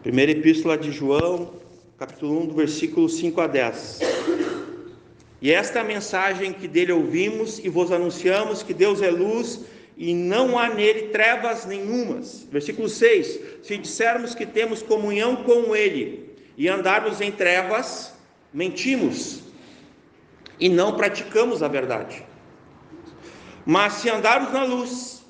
Primeira Epístola de João, capítulo 1, do versículo 5 a 10. E esta é a mensagem que dele ouvimos e vos anunciamos, que Deus é luz e não há nele trevas nenhumas. Versículo 6. Se dissermos que temos comunhão com ele e andarmos em trevas, mentimos e não praticamos a verdade. Mas se andarmos na luz,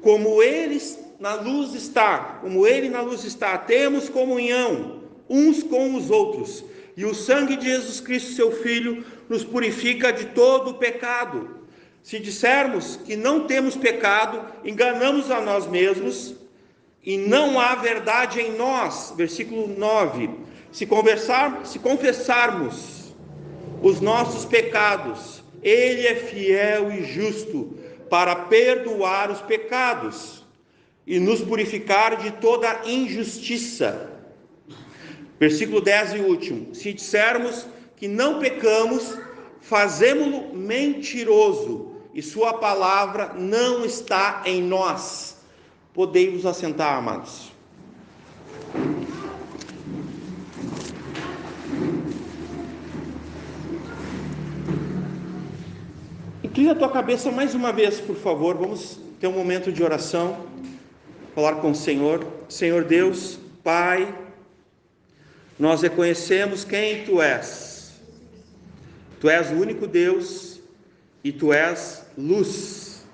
como ele na luz está, temos comunhão uns com os outros, e o sangue de Jesus Cristo, seu Filho, nos purifica de todo o pecado. Se dissermos que não temos pecado, enganamos a nós mesmos, e não há verdade em nós. Versículo 9. Se confessarmos os nossos pecados, ele é fiel e justo para perdoar os pecados e nos purificar de toda injustiça. Versículo 10 e último. Se dissermos que não pecamos, fazemo-lo mentiroso, e sua palavra não está em nós. Podei-vos assentar, amados. Inclina a tua cabeça mais uma vez, por favor. Vamos ter um momento de oração, falar com o Senhor. Senhor Deus, Pai, nós reconhecemos quem Tu és. Tu és o único Deus e Tu és luz.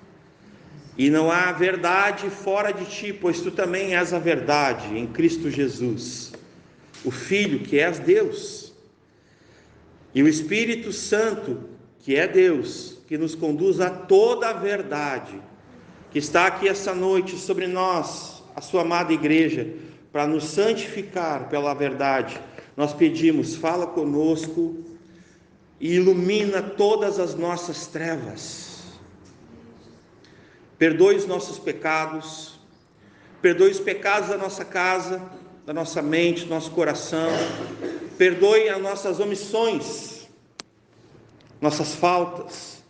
E não há verdade fora de Ti, pois Tu também és a verdade em Cristo Jesus, o Filho que és Deus. E o Espírito Santo, que é Deus, que nos conduz a toda a verdade, que está aqui essa noite sobre nós, a Sua amada igreja, para nos santificar pela verdade. Nós pedimos, fala conosco e ilumina todas as nossas trevas. Perdoe os nossos pecados, perdoe os pecados da nossa casa, da nossa mente, do nosso coração, perdoe as nossas omissões, nossas faltas,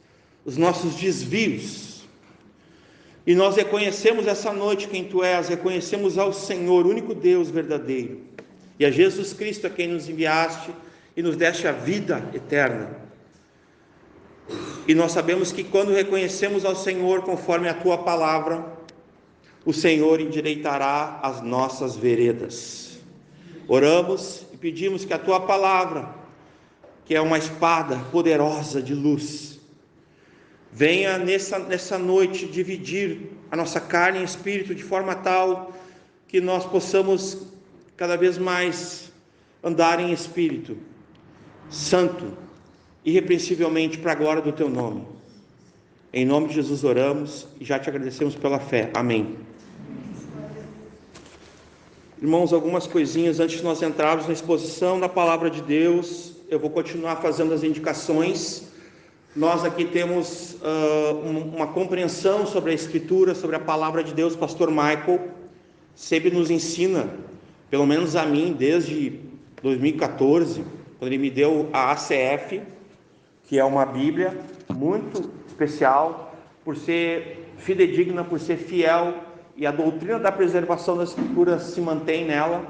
os nossos desvios. E nós reconhecemos essa noite quem Tu és, reconhecemos ao Senhor, o único Deus verdadeiro, e a Jesus Cristo a quem nos enviaste e nos deste a vida eterna. E nós sabemos que quando reconhecemos ao Senhor conforme a Tua palavra, o Senhor endireitará as nossas veredas. Oramos e pedimos que a Tua palavra, que é uma espada poderosa de luz, venha nessa noite dividir a nossa carne e espírito de forma tal que nós possamos cada vez mais andar em espírito santo, irrepreensivelmente para a glória do Teu nome. Em nome de Jesus oramos e já Te agradecemos pela fé. Amém. Irmãos, algumas coisinhas antes de nós entrarmos na exposição da palavra de Deus. Eu vou continuar fazendo as indicações. Nós aqui temos uma compreensão sobre a Escritura, sobre a palavra de Deus. Pastor Michael sempre nos ensina, pelo menos a mim, desde 2014, quando ele me deu a ACF, que é uma Bíblia muito especial, por ser fidedigna, por ser fiel, e a doutrina da preservação da Escritura se mantém nela,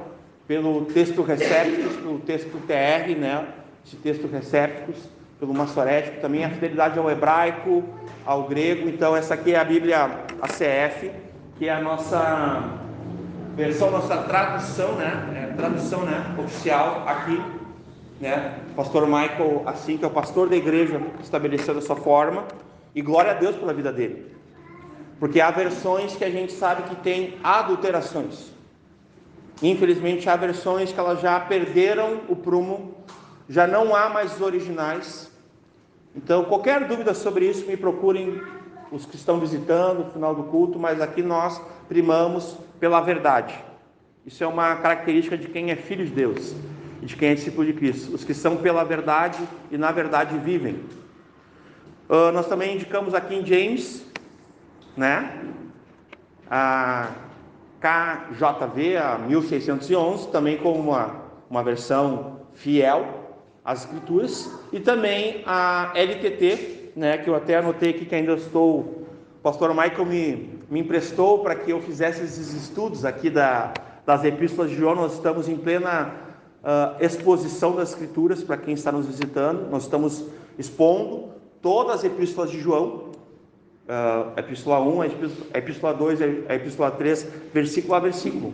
pelo texto Recépticos, pelo texto TR, né? Esse texto Recépticos, pelo Massorético, também a fidelidade ao hebraico, ao grego. Então essa aqui é a Bíblia ACF, que é a nossa versão, nossa tradução, oficial aqui, né? O pastor Michael, assim, que é o pastor da igreja, estabeleceu dessa forma, e glória a Deus pela vida dele, porque há versões que a gente sabe que tem adulterações. Infelizmente há versões que elas já perderam o prumo, já não há mais os originais. Então, qualquer dúvida sobre isso, me procurem os que estão visitando no final do culto, mas aqui nós primamos pela verdade. Isso é uma característica de quem é filho de Deus e de quem é discípulo de Cristo, os que são pela verdade e na verdade vivem. Nós também indicamos aqui em James, né? A KJV, a 1611, também como uma versão fiel às Escrituras, e também a LTT, né, que eu até anotei aqui que ainda estou, o pastor Michael me emprestou para que eu fizesse esses estudos aqui da das Epístolas de João. Nós estamos em plena exposição das Escrituras para quem está nos visitando. Nós estamos expondo todas as Epístolas de João, a Epístola 1, a Epístola 2, a Epístola 3, versículo a versículo.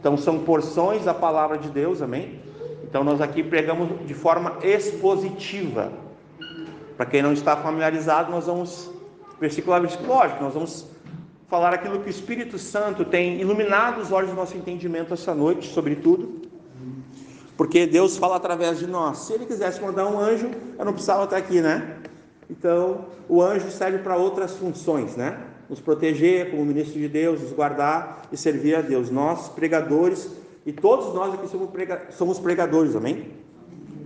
Então são porções da Palavra de Deus, amém? Então nós aqui pregamos de forma expositiva. Para quem não está familiarizado, nós vamos, versículo a versículo, lógico, nós vamos falar aquilo que o Espírito Santo tem iluminado os olhos do nosso entendimento essa noite, sobretudo, porque Deus fala através de nós. Se Ele quisesse mandar um anjo, eu não precisava estar aqui, né? Então, o anjo serve para outras funções, né? Nos proteger como ministro de Deus, nos guardar e servir a Deus. Nós, pregadores, e todos nós aqui somos pregadores, amém?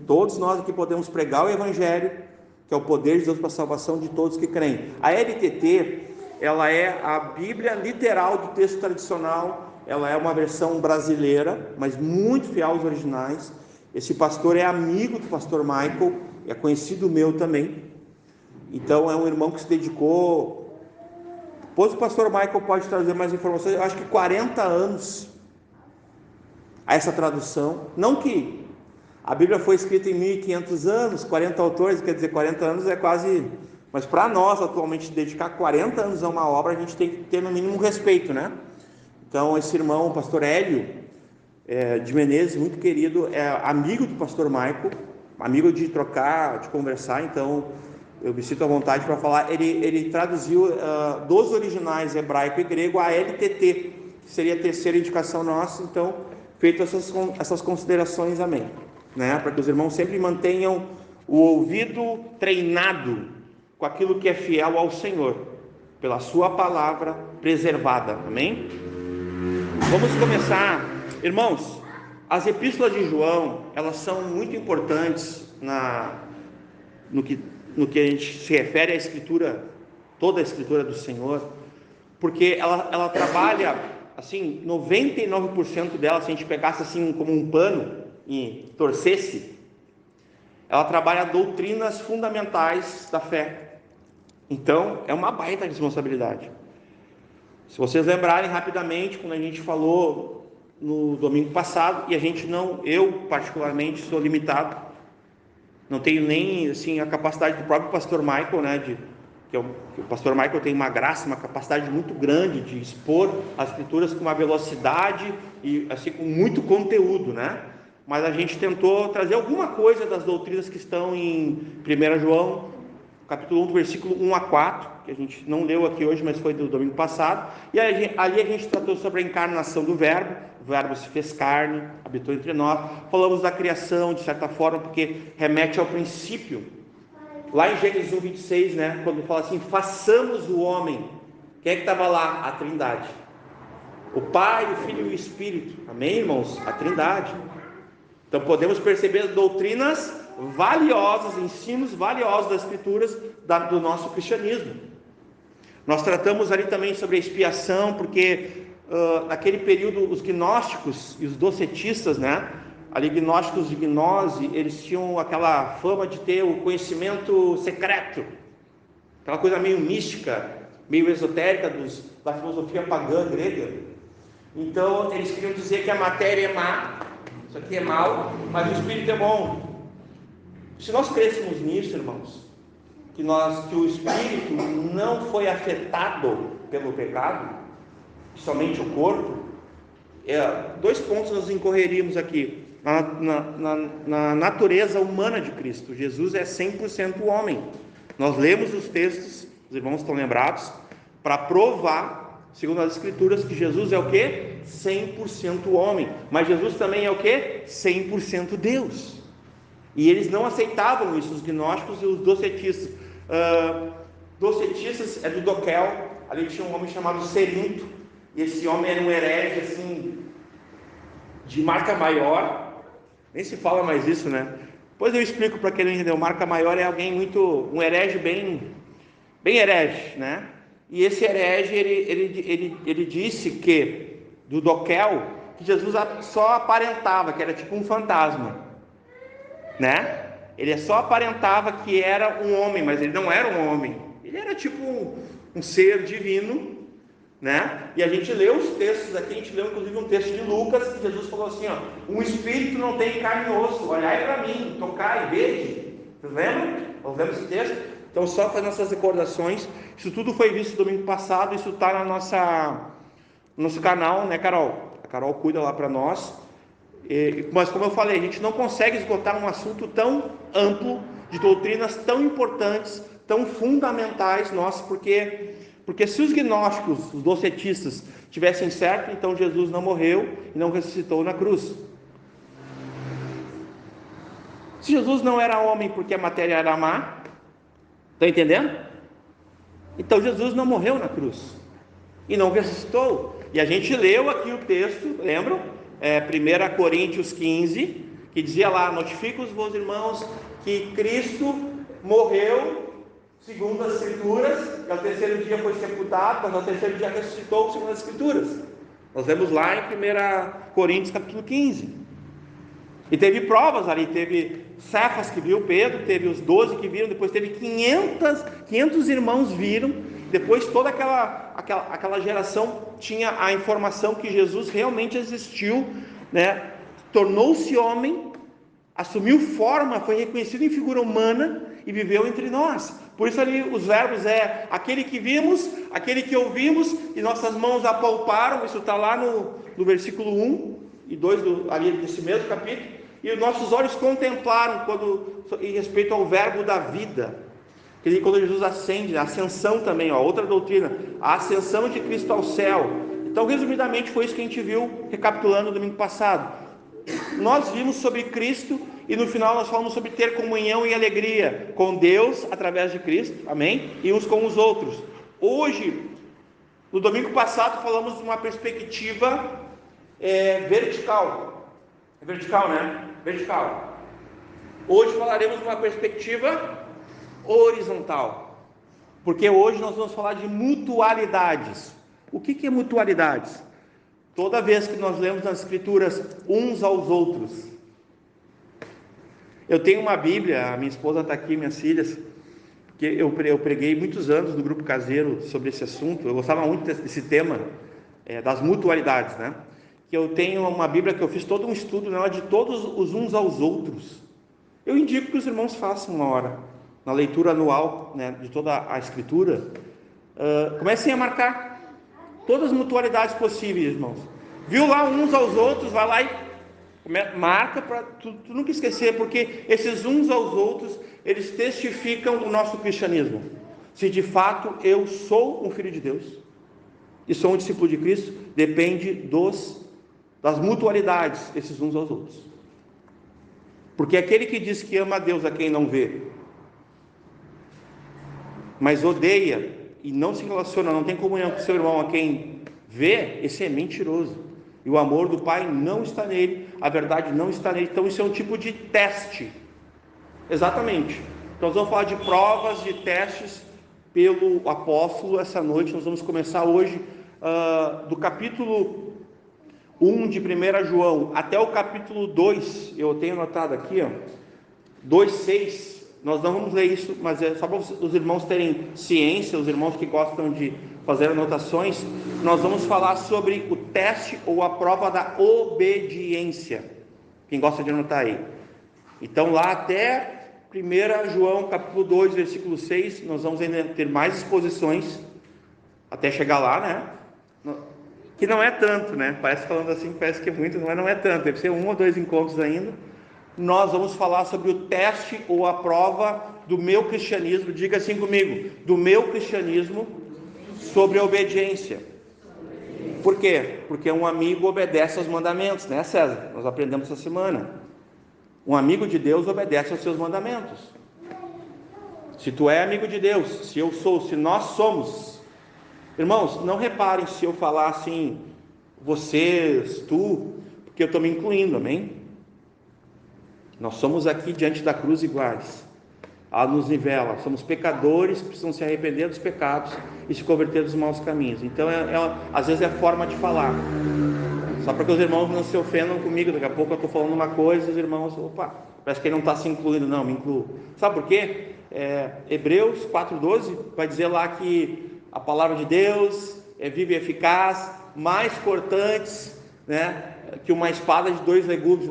Todos nós aqui podemos pregar o Evangelho, que é o poder de Deus para a salvação de todos que creem. A LTT, ela é a Bíblia literal do texto tradicional. Ela é uma versão brasileira, mas muito fiel aos originais. Esse pastor é amigo do pastor Michael, é conhecido meu também. Então é um irmão que se dedicou. Depois o pastor Michael pode trazer mais informações. Eu acho que 40 anos a essa tradução. Não que a Bíblia foi escrita em 1500 anos, 40 autores, quer dizer, 40 anos é quase... Mas para nós atualmente dedicar 40 anos a uma obra, a gente tem que ter no mínimo respeito, né? Então esse irmão, o pastor Hélio de Menezes, muito querido, é amigo do pastor Michael, amigo de trocar, de conversar. Então eu me sinto à vontade para falar. Ele traduziu dos originais hebraico e grego a LTT, que seria a terceira indicação nossa. Então, feito essas considerações, amém, né? Para que os irmãos sempre mantenham o ouvido treinado com aquilo que é fiel ao Senhor, pela sua palavra preservada, amém? Vamos começar, irmãos. As epístolas de João, elas são muito importantes no que a gente se refere à escritura, toda a escritura do Senhor, porque ela trabalha, assim, 99% dela, se a gente pegasse assim como um pano e torcesse, ela trabalha doutrinas fundamentais da fé. Então, é uma baita responsabilidade. Se vocês lembrarem rapidamente, quando a gente falou no domingo passado, e eu particularmente sou limitado, não tenho nem assim a capacidade do próprio pastor Michael, né, que o pastor Michael tem uma graça, uma capacidade muito grande de expor as escrituras com uma velocidade e assim com muito conteúdo, né? Mas a gente tentou trazer alguma coisa das doutrinas que estão em 1 João, capítulo 1, do versículo 1 a 4, que a gente não leu aqui hoje, mas foi do domingo passado. E ali a gente tratou sobre a encarnação do Verbo. O Verbo se fez carne, habitou entre nós. Falamos da criação, de certa forma, porque remete ao princípio. Lá em Gênesis 1, 26, né, quando fala assim, façamos o homem. Quem é que estava lá? A Trindade. O Pai, o Filho e o Espírito. Amém, irmãos? A Trindade. Então podemos perceber doutrinas valiosas, ensinos valiosos das Escrituras do nosso cristianismo. Nós tratamos ali também sobre a expiação, porque naquele período os gnósticos e os docetistas, né, ali gnósticos de gnose, eles tinham aquela fama de ter o conhecimento secreto, aquela coisa meio mística, meio esotérica da filosofia pagã grega. Então eles queriam dizer que a matéria é má, isso aqui é mal, mas o espírito é bom. Se nós crêssemos nisso, irmãos, que o espírito não foi afetado pelo pecado, somente o corpo, dois pontos nós incorreríamos aqui. Na natureza humana de Cristo, Jesus é 100% homem. Nós lemos os textos, os irmãos estão lembrados, para provar, segundo as Escrituras, que Jesus é o quê? 100% homem. Mas Jesus também é o quê? 100% Deus. E eles não aceitavam isso, os gnósticos e os docetistas. Docetistas é do Doquel. Ali tinha um homem chamado Cerinto, e esse homem era um herege assim, de marca maior. Nem se fala mais isso, né? Depois eu explico para quem não entendeu. Marca maior é alguém um herege bem herege, né? E esse herege, ele disse que, do Doquel, que Jesus só aparentava, que era tipo um fantasma, né? Ele só aparentava que era um homem, mas ele não era um homem. Ele era tipo um ser divino, né? E a gente leu os textos aqui, a gente leu inclusive um texto de Lucas, que Jesus falou assim, ó, um espírito não tem carne e osso, olhai para mim, tocai, vede. Vocês lembram? Nós lemos esse texto? Então, só para nossas recordações, isso tudo foi visto domingo passado, isso está no nosso canal, né, Carol? A Carol cuida lá para nós. Mas como eu falei, a gente não consegue esgotar um assunto tão amplo, de doutrinas tão importantes, tão fundamentais, porque se os gnósticos, os docetistas, tivessem certo, então Jesus não morreu e não ressuscitou na cruz. Se Jesus não era homem porque a matéria era má, está entendendo? Então Jesus não morreu na cruz e não ressuscitou. E a gente leu aqui o texto, lembram? 1 Coríntios 15, que dizia lá, notifico-vos, irmãos, que Cristo morreu segundo as Escrituras, e ao terceiro dia foi sepultado, mas ao terceiro dia ressuscitou segundo as Escrituras. Nós lemos lá em 1 Coríntios capítulo 15. E teve provas ali, teve Cefas que viu Pedro, teve os 12 que viram, depois teve 500 irmãos viram, depois toda aquela geração tinha a informação que Jesus realmente existiu, né? Tornou-se homem, assumiu forma, foi reconhecido em figura humana e viveu entre nós. Por isso ali os verbos aquele que vimos, aquele que ouvimos e nossas mãos apalparam, isso está lá no versículo 1 e 2 ali desse mesmo capítulo. E os nossos olhos contemplaram em respeito ao verbo da vida. Quando Jesus ascende, a ascensão também, outra doutrina, a ascensão de Cristo ao céu. Então, resumidamente, foi isso que a gente viu, recapitulando no domingo passado. Nós vimos sobre Cristo e no final nós falamos sobre ter comunhão e alegria com Deus através de Cristo, amém? E uns com os outros. Hoje, no domingo passado, falamos de uma perspectiva vertical. É vertical, né? Vertical. Hoje falaremos de uma perspectiva horizontal, porque hoje nós vamos falar de mutualidades. O que é mutualidades? Toda vez que nós lemos nas Escrituras uns aos outros. Eu tenho uma Bíblia, a minha esposa está aqui, minhas filhas, que eu preguei muitos anos no grupo caseiro sobre esse assunto. Eu gostava muito desse tema, das mutualidades, né? Que eu tenho uma Bíblia que eu fiz todo um estudo nela de todos os uns aos outros. Eu indico que os irmãos façam uma hora, na leitura anual, né, de toda a Escritura, comecem a marcar todas as mutualidades possíveis, irmãos. Viu lá uns aos outros, vai lá e marca para tu nunca esquecer, porque esses uns aos outros, eles testificam o nosso cristianismo. Se de fato eu sou um filho de Deus e sou um discípulo de Cristo, depende das mutualidades, esses uns aos outros. Porque aquele que diz que ama a Deus a quem não vê, mas odeia e não se relaciona, não tem comunhão com seu irmão a quem vê, esse é mentiroso. E o amor do Pai não está nele, a verdade não está nele. Então isso é um tipo de teste. Exatamente. Então nós vamos falar de provas, de testes pelo apóstolo essa noite. Nós vamos começar hoje do capítulo 1 de 1 João até o capítulo 2, eu tenho anotado aqui, 2:6. Nós não vamos ler isso, mas é só para os irmãos terem ciência, os irmãos que gostam de fazer anotações. Nós vamos falar sobre o teste ou a prova da obediência. Quem gosta de anotar aí? Então lá até 1 João capítulo 2, versículo 6, nós vamos ainda ter mais exposições, até chegar lá, né? Que não é tanto, né? Parece falando assim, parece que é muito, mas não é tanto, deve ser 1 ou 2 encontros ainda. Nós vamos falar sobre o teste ou a prova do meu cristianismo, diga assim comigo, do meu cristianismo sobre a obediência. Por quê? Porque um amigo obedece aos mandamentos, né, César? Nós aprendemos essa semana. Um amigo de Deus obedece aos seus mandamentos. Se tu é amigo de Deus, se eu sou, se nós somos, irmãos, não reparem se eu falar assim, vocês, tu, porque eu estou me incluindo, amém? Nós somos aqui diante da cruz iguais. Ela nos nivela. Somos pecadores que precisam se arrepender dos pecados e se converter dos maus caminhos. Então, às vezes é forma de falar. Só para que os irmãos não se ofendam comigo. Daqui a pouco eu estou falando uma coisa e os irmãos, opa, parece que ele não está se incluindo. Não, me incluo. Sabe por quê? Hebreus 4:12 vai dizer lá que a palavra de Deus viva e eficaz, mais cortantes, né, que uma espada de dois legumes,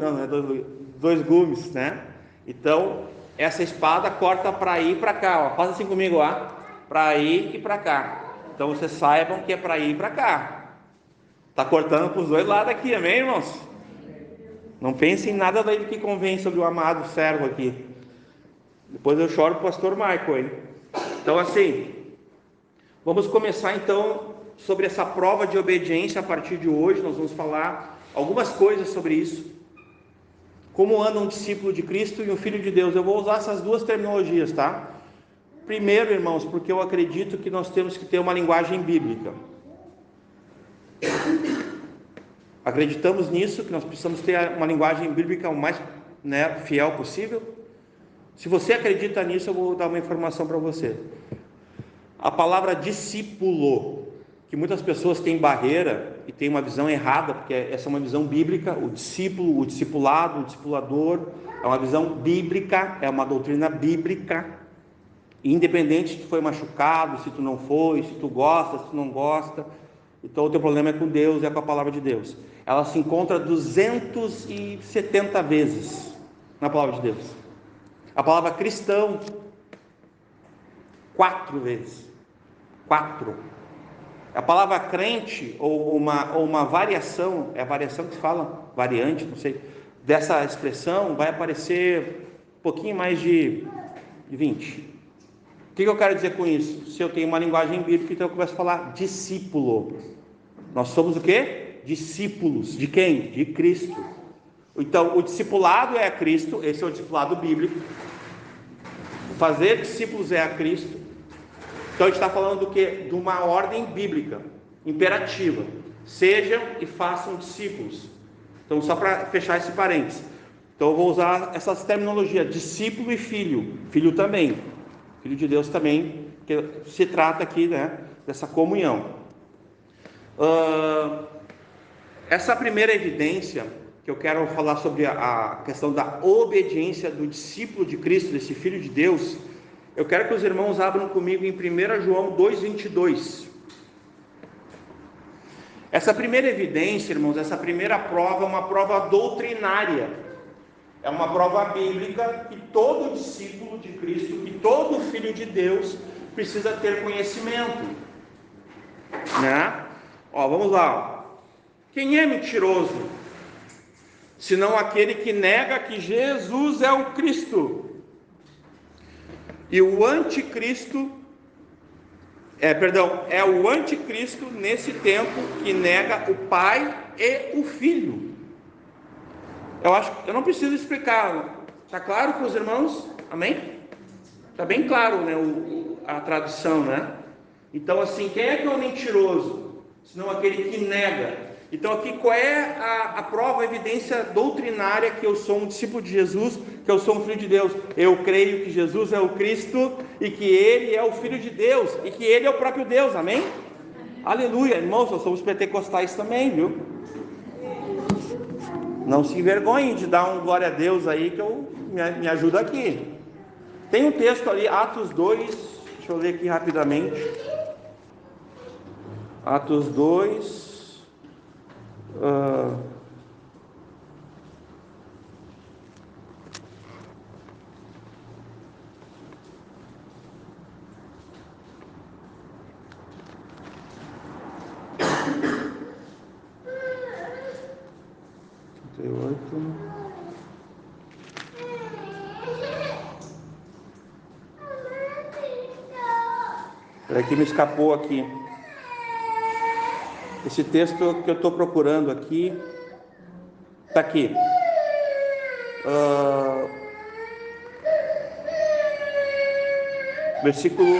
dois gumes, né? Então, essa espada corta para ir e para cá, ó. Faça assim comigo, ó, para ir e para cá. Então, vocês saibam que é para ir e para cá. Tá cortando para os dois lados aqui, amém, irmãos? Não pense em nada daí que convém sobre o amado servo aqui. Depois eu choro pro pastor Michael, hein? Então, assim, vamos começar então sobre essa prova de obediência. A partir de hoje nós vamos falar algumas coisas sobre isso. Como anda um discípulo de Cristo e um filho de Deus. Eu vou usar essas duas terminologias, tá? Primeiro, irmãos, porque eu acredito que nós temos que ter uma linguagem bíblica. Acreditamos nisso, que nós precisamos ter uma linguagem bíblica o mais, fiel possível. Se você acredita nisso, eu vou dar uma informação para você. A palavra discípulo, que muitas pessoas têm barreira e têm uma visão errada, porque essa é uma visão bíblica. O discípulo, o discipulado, o discipulador é uma visão bíblica, é uma doutrina bíblica. Independente se tu foi machucado, se tu não foi, se tu gosta, se tu não gosta. Então o teu problema é com Deus, é com a palavra de Deus. Ela se encontra 270 vezes na palavra de Deus. A palavra cristão, 4 vezes. 4. A palavra crente, ou uma variação, é a variação que se fala, variante, não sei, dessa expressão, vai aparecer um pouquinho mais de 20. O que eu quero dizer com isso? Se eu tenho uma linguagem bíblica, então eu começo a falar discípulo. Nós somos o quê? Discípulos. De quem? De Cristo. Então, o discipulado é a Cristo, esse é o discipulado bíblico. Fazer discípulos é a Cristo. Então, a gente está falando do quê? De uma ordem bíblica, imperativa. Sejam e façam discípulos. Então, só para fechar esse parênteses. Então, eu vou usar essas terminologias, discípulo e filho. Filho também. Filho de Deus também, que se trata aqui, dessa comunhão. Essa primeira evidência que eu quero falar sobre a questão da obediência do discípulo de Cristo, desse Filho de Deus, eu quero que os irmãos abram comigo em 1 João 2,22. Essa primeira evidência, irmãos, essa primeira prova é uma prova doutrinária, é uma prova bíblica que todo discípulo de Cristo, que todo Filho de Deus precisa ter conhecimento, né? Vamos lá. Quem é mentiroso, senão aquele que nega que Jesus é o Cristo? E o anticristo, é o anticristo nesse tempo que nega o Pai e o Filho. Eu não preciso explicar, está claro para os irmãos? Amém? Está bem claro, a tradução, né? Então, assim, quem é que é o mentiroso? Senão aquele que nega. Então aqui qual é a prova, a evidência doutrinária que eu sou um discípulo de Jesus, que eu sou um filho de Deus? Eu creio que Jesus é o Cristo e que Ele é o Filho de Deus e que Ele é o próprio Deus, amém? Aleluia, irmãos, nós somos pentecostais também, viu? Não se envergonhem de dar um glória a Deus aí, que me ajuda aqui. Tem um texto ali, Atos 2, deixa eu ler aqui rapidamente. Atos 2, Peraí que me escapou aqui. Esse texto que eu estou procurando aqui, está aqui. Versículo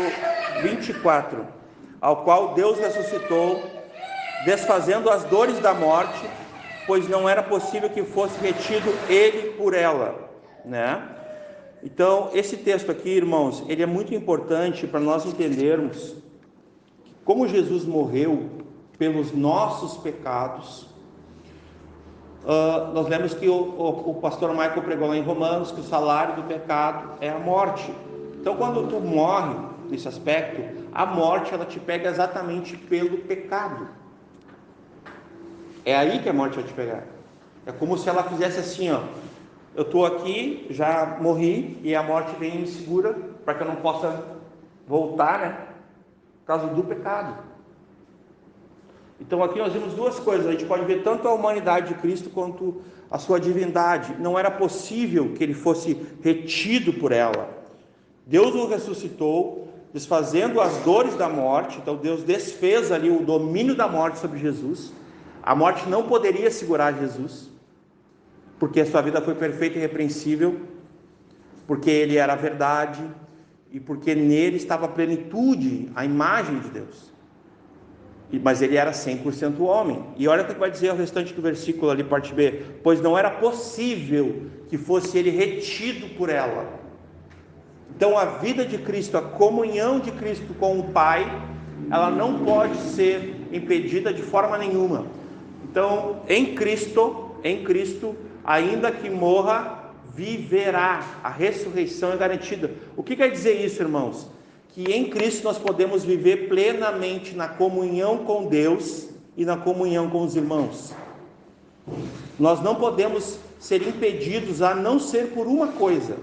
24. Ao qual Deus ressuscitou, desfazendo as dores da morte, pois não era possível que fosse retido ele por ela, né? Então, esse texto aqui, irmãos, ele é muito importante para nós entendermos que como Jesus morreu pelos nossos pecados. Nós lemos que o pastor Michael pregou lá em Romanos que o salário do pecado é a morte. Então, quando tu morre, nesse aspecto, a morte ela te pega exatamente pelo pecado. É aí que a morte vai te pegar. É como se ela fizesse assim, ó, eu estou aqui, já morri, e a morte vem e me segura para que eu não possa voltar, né? Por causa do pecado. Então aqui nós vimos duas coisas, a gente pode ver tanto a humanidade de Cristo quanto a sua divindade. Não era possível que ele fosse retido por ela. Deus o ressuscitou, desfazendo as dores da morte. Então Deus desfez ali o domínio da morte sobre Jesus. A morte não poderia segurar Jesus, porque a sua vida foi perfeita e irrepreensível, porque ele era a verdade e porque nele estava a plenitude, a imagem de Deus. Mas ele era 100% homem. E olha o que vai dizer o restante do versículo ali, parte B. Pois não era possível que fosse ele retido por ela. Então a vida de Cristo, a comunhão de Cristo com o Pai, ela não pode ser impedida de forma nenhuma. Então em Cristo, ainda que morra, viverá. A ressurreição é garantida. O que quer dizer isso, irmãos? Que em Cristo nós podemos viver plenamente na comunhão com Deus e na comunhão com os irmãos. Nós não podemos ser impedidos, a não ser por uma coisa,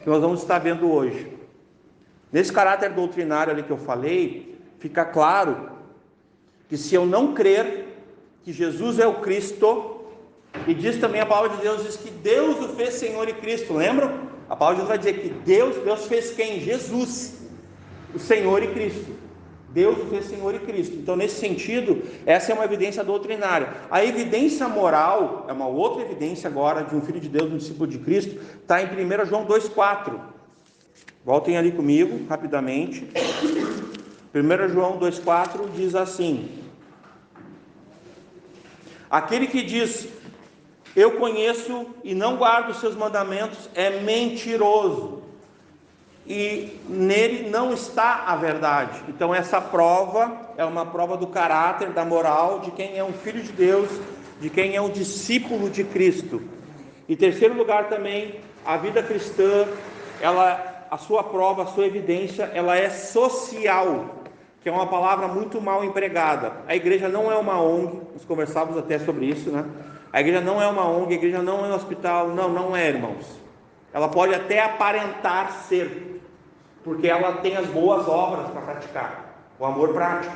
que nós vamos estar vendo hoje. Nesse caráter doutrinário ali que eu falei, fica claro que se eu não crer que Jesus é o Cristo, e diz também a palavra de Deus, diz que Deus o fez Senhor e Cristo, lembram? A palavra de Deus vai dizer que Deus fez quem? Jesus, o Senhor e Cristo. Deus o fez Senhor e Cristo. Então, nesse sentido, essa é uma evidência doutrinária. A evidência moral, é uma outra evidência agora de um filho de Deus, um discípulo de Cristo, está em 1 João 2,4. Voltem ali comigo, rapidamente. 1 João 2,4 diz assim: aquele que diz, eu conheço e não guardo os seus mandamentos, é mentiroso, e nele não está a verdade. Então essa prova é uma prova do caráter, da moral, de quem é um filho de Deus, de quem é um discípulo de Cristo. Em terceiro lugar também, a vida cristã, a sua prova, a sua evidência, ela é social, que é uma palavra muito mal empregada. A igreja não é uma ONG, nós conversávamos até sobre isso, né? A igreja não é uma ONG, a igreja não é um hospital, não é, irmãos. Ela pode até aparentar ser, porque ela tem as boas obras para praticar, o amor prático.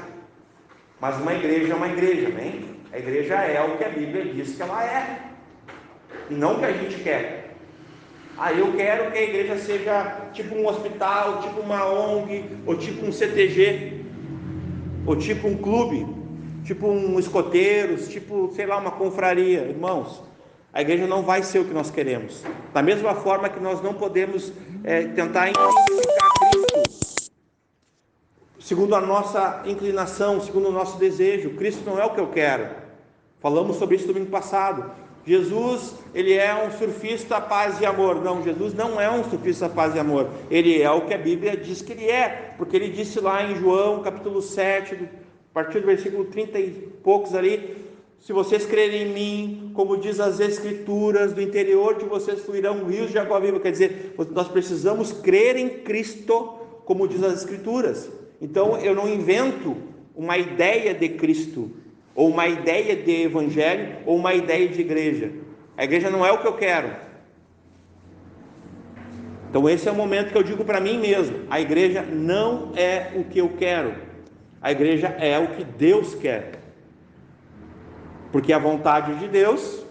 Mas uma igreja é uma igreja, amém? A igreja é o que a Bíblia diz que ela é, e não o que a gente quer. Eu quero que a igreja seja tipo um hospital, tipo uma ONG, ou tipo um CTG, ou tipo um clube, tipo um escoteiros, tipo, sei lá, uma confraria. Irmãos, a igreja não vai ser o que nós queremos. Da mesma forma que nós não podemos tentar identificar Cristo segundo a nossa inclinação, segundo o nosso desejo. Cristo não é o que eu quero. Falamos sobre isso domingo passado. Jesus, ele é um surfista paz e amor. Não, Jesus não é um surfista paz e amor. Ele é o que a Bíblia diz que ele é, porque ele disse lá em João capítulo 7, a partir do versículo 30 e poucos ali, se vocês crerem em mim, como diz as Escrituras, do interior de vocês fluirão rios de água viva. Quer dizer, nós precisamos crer em Cristo, como diz as Escrituras. Então eu não invento uma ideia de Cristo, ou uma ideia de evangelho, ou uma ideia de igreja. A igreja não é o que eu quero. Então esse é o momento que eu digo para mim mesmo: a igreja não é o que eu quero. A igreja é o que Deus quer, porque a vontade de Deus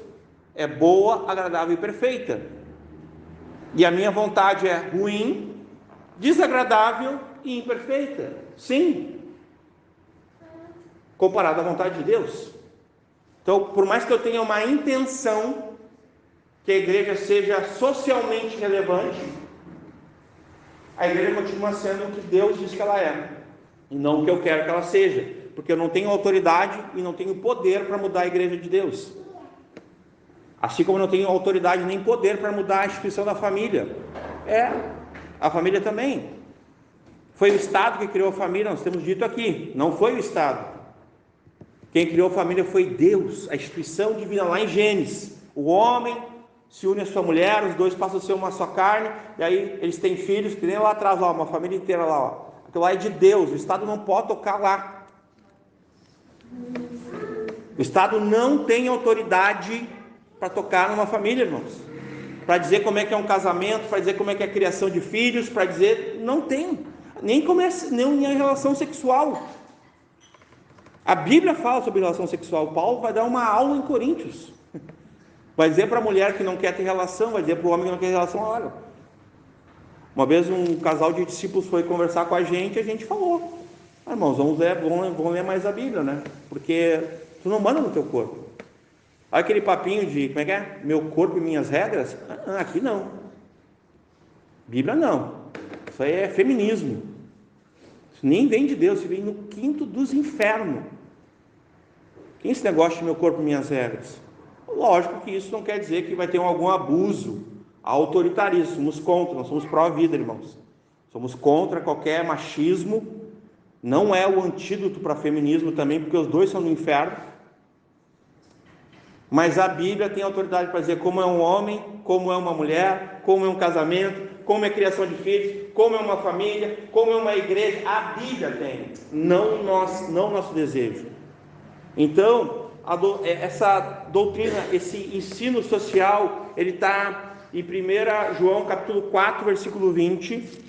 é boa, agradável e perfeita, e a minha vontade é ruim, desagradável e imperfeita, sim, comparado à vontade de Deus. Então, por mais que eu tenha uma intenção que a igreja seja socialmente relevante, a igreja continua sendo o que Deus diz que ela é, e não o que eu quero que ela seja, porque eu não tenho autoridade e não tenho poder para mudar a igreja de Deus, assim como eu não tenho autoridade nem poder para mudar a instituição da família. A família também, foi o Estado que criou a família, nós temos dito aqui, não foi o Estado. Quem criou a família foi Deus, a instituição divina lá em Gênesis. O homem se une a sua mulher, os dois passam a ser uma só carne, e aí eles têm filhos, que nem lá atrás, ó, uma família inteira lá, ó. Aquilo lá é de Deus, o Estado não pode tocar lá. O Estado não tem autoridade para tocar numa família, irmãos. Para dizer como é que é um casamento, para dizer como é que é a criação de filhos, para dizer, não tem. Nem a relação sexual. A Bíblia fala sobre relação sexual. Paulo vai dar uma aula em Coríntios. Vai dizer para a mulher que não quer ter relação, vai dizer para o homem que não quer ter relação, olha. Uma vez um casal de discípulos foi conversar com a gente falou, irmãos, vamos ler mais a Bíblia, né? Porque tu não manda no teu corpo. Olha aquele papinho de, como é que é? Meu corpo e minhas regras? Aqui não. Bíblia não. Isso aí é feminismo. Isso nem vem de Deus, isso vem no quinto dos infernos. Quem é esse negócio de meu corpo e minhas regras? Lógico que isso não quer dizer que vai ter algum abuso autoritarismo. Somos contra, nós somos pró-vida, irmãos. Somos contra qualquer machismo. Não é o antídoto para feminismo também, porque os dois são no inferno. Mas a Bíblia tem autoridade para dizer como é um homem, como é uma mulher, como é um casamento, como é a criação de filhos, como é uma família, como é uma igreja. A Bíblia tem, não nosso desejo. Então, essa doutrina, esse ensino social, ele está em 1 João capítulo 4, versículo 20.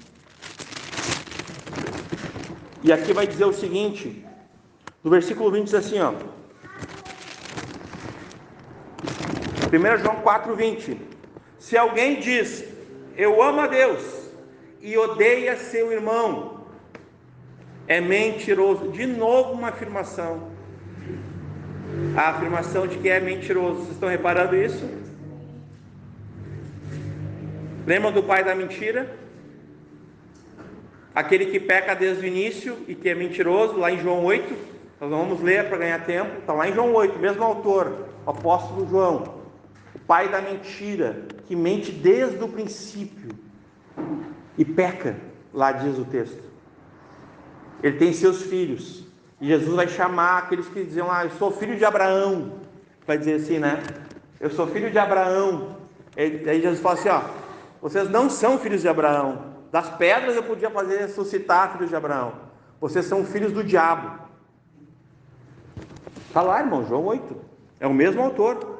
E aqui vai dizer o seguinte, no versículo 20 diz assim, ó. 1 João 4, 20. Se alguém diz, eu amo a Deus, e odeia seu irmão, é mentiroso. De novo uma afirmação. A afirmação de que é mentiroso. Vocês estão reparando isso? Lembram do pai da mentira? Aquele que peca desde o início e que é mentiroso, lá em João 8. Nós não vamos ler para ganhar tempo. Está lá em João 8, mesmo autor, o apóstolo João. O pai da mentira, que mente desde o princípio e peca, lá diz o texto. Ele tem seus filhos. E Jesus vai chamar aqueles que diziam, eu sou filho de Abraão. Vai dizer assim, né? Eu sou filho de Abraão. Aí Jesus fala assim, vocês não são filhos de Abraão. Das pedras eu podia fazer ressuscitar filhos de Abraão. Vocês são filhos do diabo. Está lá, irmão, João 8. É o mesmo autor.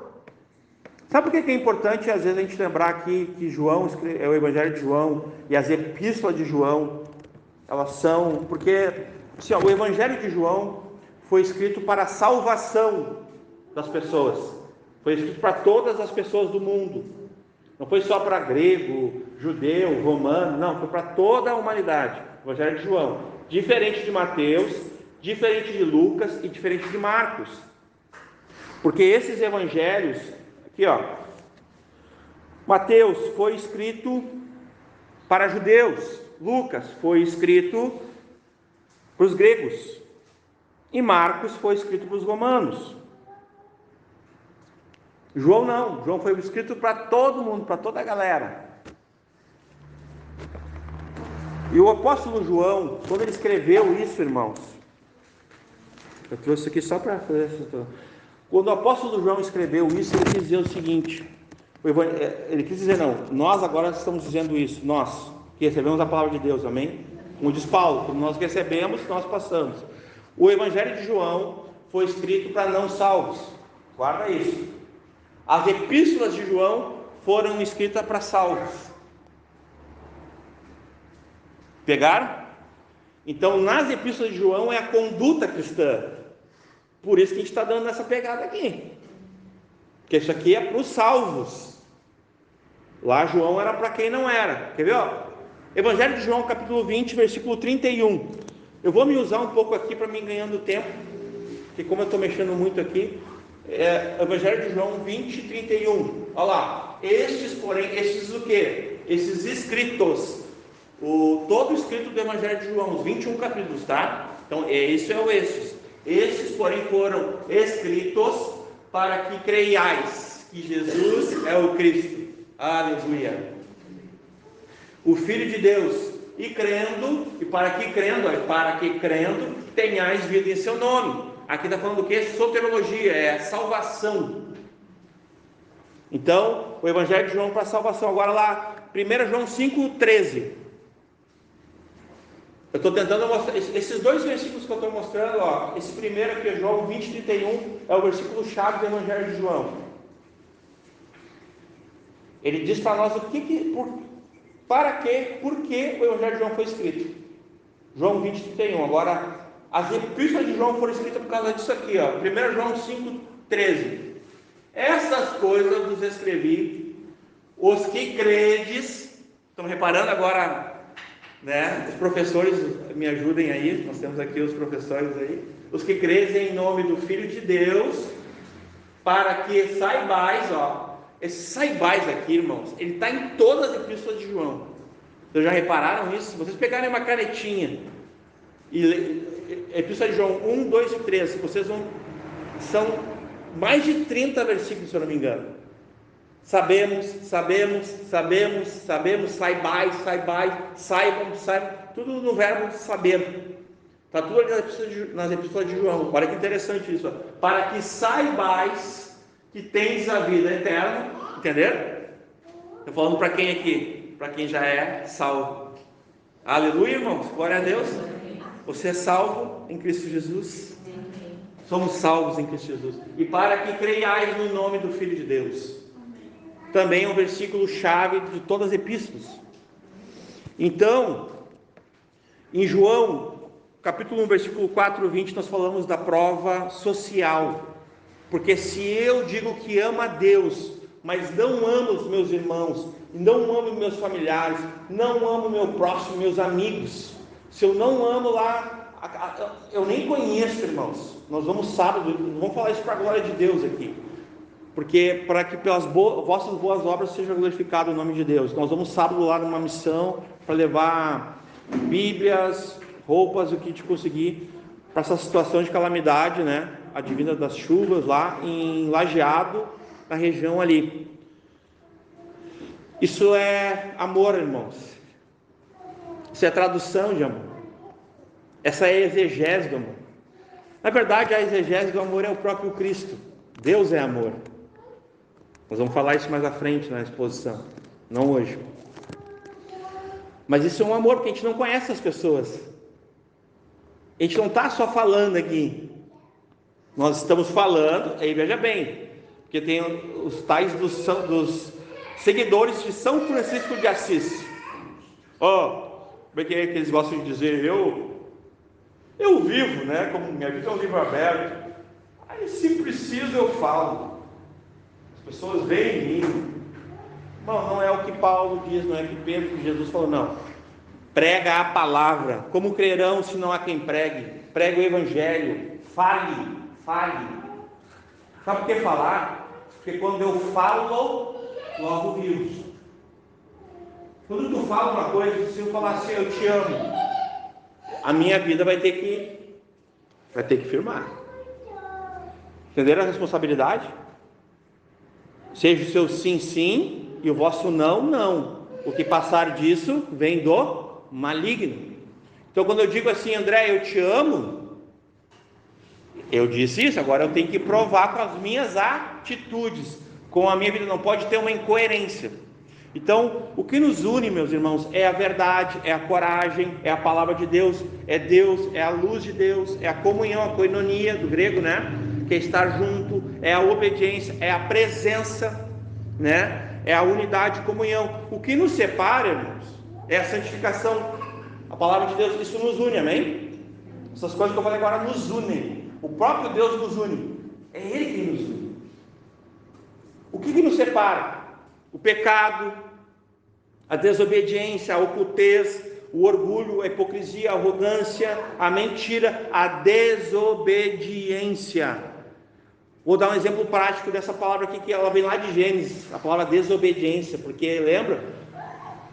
Sabe por que é importante, às vezes, a gente lembrar aqui que João, é o Evangelho de João e as epístolas de João, elas são... Porque assim, o Evangelho de João foi escrito para a salvação das pessoas. Foi escrito para todas as pessoas do mundo. Não foi só para grego, judeu, romano, não, foi para toda a humanidade. O Evangelho de João. Diferente de Mateus, diferente de Lucas e diferente de Marcos. Porque esses evangelhos... Aqui, Mateus foi escrito para judeus, Lucas foi escrito para os gregos e Marcos foi escrito para os romanos. João não, João foi escrito para todo mundo, para toda a galera. E o apóstolo João, quando ele escreveu isso, irmãos, eu trouxe aqui só para fazer essa... Quando o apóstolo João escreveu isso, ele quis dizer o seguinte, ele quis dizer, nós agora estamos dizendo isso, nós, que recebemos a palavra de Deus, amém? Como diz Paulo, quando nós recebemos, nós passamos. O Evangelho de João foi escrito para não salvos, guarda isso. As epístolas de João foram escritas para salvos. Pegaram? Então, nas epístolas de João é a conduta cristã. Por isso que a gente está dando essa pegada aqui. Porque isso aqui é para os salvos. Lá João era para quem não era. Quer ver? Evangelho de João, capítulo 20, versículo 31. Eu vou me usar um pouco aqui para me ganhando tempo. Porque como eu estou mexendo muito aqui. Evangelho de João 20, 31. Olha lá. Estes o quê? Esses escritos. Todo o escrito do Evangelho de João. Os 21 capítulos, tá? Então, isso é o estes. Estes, porém, foram escritos para que creiais que Jesus é o Cristo. Aleluia. O Filho de Deus. E para que crendo, tenhais vida em seu nome. Aqui está falando do que? Soterologia, é salvação. Então, o Evangelho de João para a salvação. Agora lá, 1 João 5,13. Eu estou tentando mostrar, esses dois versículos que eu estou mostrando, ó, esse primeiro aqui, João 20:31, é o versículo chave do Evangelho de João. Ele diz para nós por que o Evangelho de João foi escrito. João 20:31. Agora, as epístolas de João foram escritas por causa disso aqui, ó. 1 João 5,13. Essas coisas vos escrevi, os que credes. Estão reparando agora, né? Os professores me ajudem aí. Nós temos aqui os professores aí. Os que credes em nome do Filho de Deus, para que saibais, ó. Esse saibais aqui, irmãos, ele está em todas as epístolas de João. Vocês já repararam isso? Se vocês pegarem uma canetinha e Epístola de João 1, 2 e 3, vocês vão... São mais de 30 versículos, se eu não me engano. Sabemos, saibais, saibam, tudo no verbo saber. Está tudo ali nas epístolas de João. Olha que interessante isso. Ó. Para que saibais que tens a vida eterna. Entenderam? Estou falando para quem aqui? Para quem já é salvo. Aleluia, irmãos. Glória a Deus. Você é salvo em Cristo Jesus. Somos salvos em Cristo Jesus. E para que creiais no nome do Filho de Deus. Também é um versículo chave de todas as epístolas. Então, em João, capítulo 1, versículo 4 e 20, nós falamos da prova social. Porque se eu digo que amo a Deus, mas não amo os meus irmãos, não amo meus familiares, não amo meu próximo, meus amigos, se eu não amo lá, eu nem conheço, irmãos. Nós vamos sábado, vamos falar isso para a glória de Deus aqui, porque para que pelas vossas boas obras seja glorificado o nome de Deus. Nós vamos sábado lá numa missão para levar Bíblias, roupas, o que a gente conseguir para essa situação de calamidade, né? Advinda das chuvas lá em Lajeado, na região ali. Isso é amor, irmãos. Isso é tradução de amor. Essa é a exegese do amor. Na verdade, a exegese do amor é o próprio Cristo. Deus é amor. Nós vamos falar isso mais à frente na exposição, não hoje. Mas isso é um amor, porque a gente não conhece as pessoas. A gente não está só falando aqui. Nós estamos falando, aí veja bem, porque tem os tais dos seguidores de São Francisco de Assis. Como é que eles gostam de dizer? Eu vivo, né? Como minha vida é um livro aberto. Aí, se preciso, eu falo. As pessoas veem em mim. Não é o que Paulo diz, não é o que Pedro, que Jesus falou, não. Prega a palavra. Como crerão se não há quem pregue? Prega o evangelho. Fale. Sabe por que falar? Porque quando eu falo, logo vivo. Quando tu fala uma coisa, se eu falar assim, eu te amo, a minha vida vai ter que firmar. Entenderam a responsabilidade? Seja o seu sim, sim, e o vosso não, não. O que passar disso vem do maligno. Então, quando eu digo assim, André, eu te amo, eu disse isso, agora eu tenho que provar com as minhas atitudes, com a minha vida. Não pode ter uma incoerência. Então, o que nos une, meus irmãos, é a verdade, é a coragem, é a palavra de Deus, é a luz de Deus, é a comunhão, a koinonia do grego, né? Que é estar junto, é a obediência, é a presença, né? É a unidade, comunhão. O que nos separa, irmãos, é a santificação. A palavra de Deus, isso nos une, amém? Essas coisas que eu falei agora nos unem. O próprio Deus nos une. É Ele que nos une. O que nos separa? O pecado, a desobediência, a ocultez, o orgulho, a hipocrisia, a arrogância, a mentira, a desobediência. Vou dar um exemplo prático dessa palavra aqui, que ela vem lá de Gênesis, a palavra desobediência, porque lembra?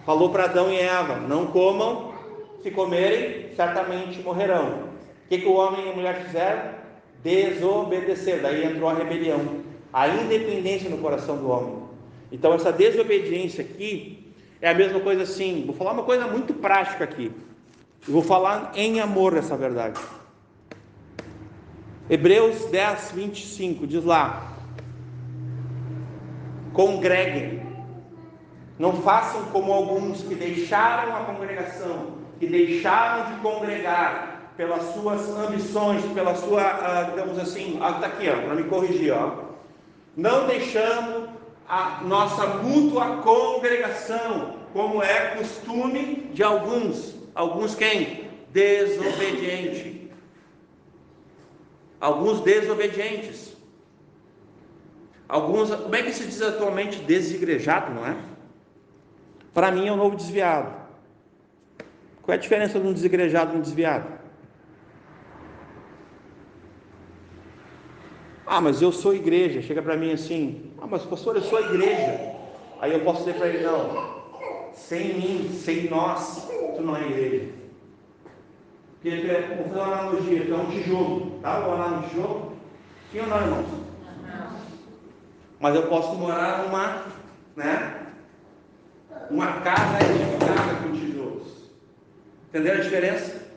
Falou para Adão e Eva, não comam, se comerem, certamente morrerão. O que o homem e a mulher fizeram? Desobedeceram, daí entrou a rebelião, a independência no coração do homem. Então essa desobediência aqui é a mesma coisa assim. Vou falar uma coisa muito prática aqui. Eu vou falar em amor essa verdade. Hebreus 10, 25 diz lá: congreguem. Não façam como alguns que deixaram a congregação, que deixaram de congregar pelas suas ambições, pela sua, digamos assim, está aqui, para me corrigir, não deixando a nossa mútua congregação, como é costume de alguns quem? Desobediente. Alguns desobedientes. Alguns, como é que se diz atualmente? Desigrejado, não é? Para mim é um novo desviado. Qual é a diferença de um desigrejado e um desviado? Mas eu sou igreja. Chega para mim assim: mas pastor, eu sou igreja. Aí eu posso dizer para ele: não, sem mim, sem nós, tu não é igreja. Porque vou fazer uma analogia, tu é um tijolo, tá? Vou morar no tijolo? Sim ou não, irmãos? Não. Mas eu posso morar uma casa edificada com tijolos. Entenderam a diferença?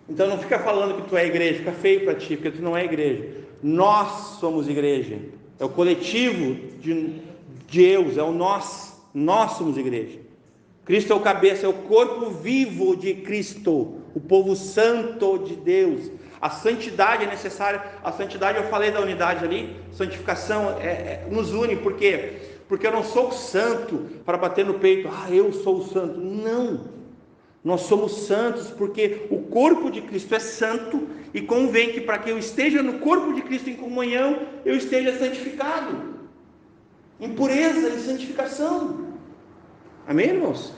Então não fica falando que tu é igreja, fica feio para ti, porque tu não é igreja. Nós somos igreja. É o coletivo de Deus, é o nós. Nós somos igreja. Cristo é o cabeça, é o corpo vivo de Cristo, o povo santo de Deus. A santidade é necessária. A santidade, eu falei da unidade ali, santificação nos une. Por quê? Porque eu não sou santo para bater no peito: eu sou o santo. Não, nós somos santos porque o corpo de Cristo é santo, e convém que para que eu esteja no corpo de Cristo em comunhão, eu esteja santificado, em pureza e santificação. Amém, irmãos?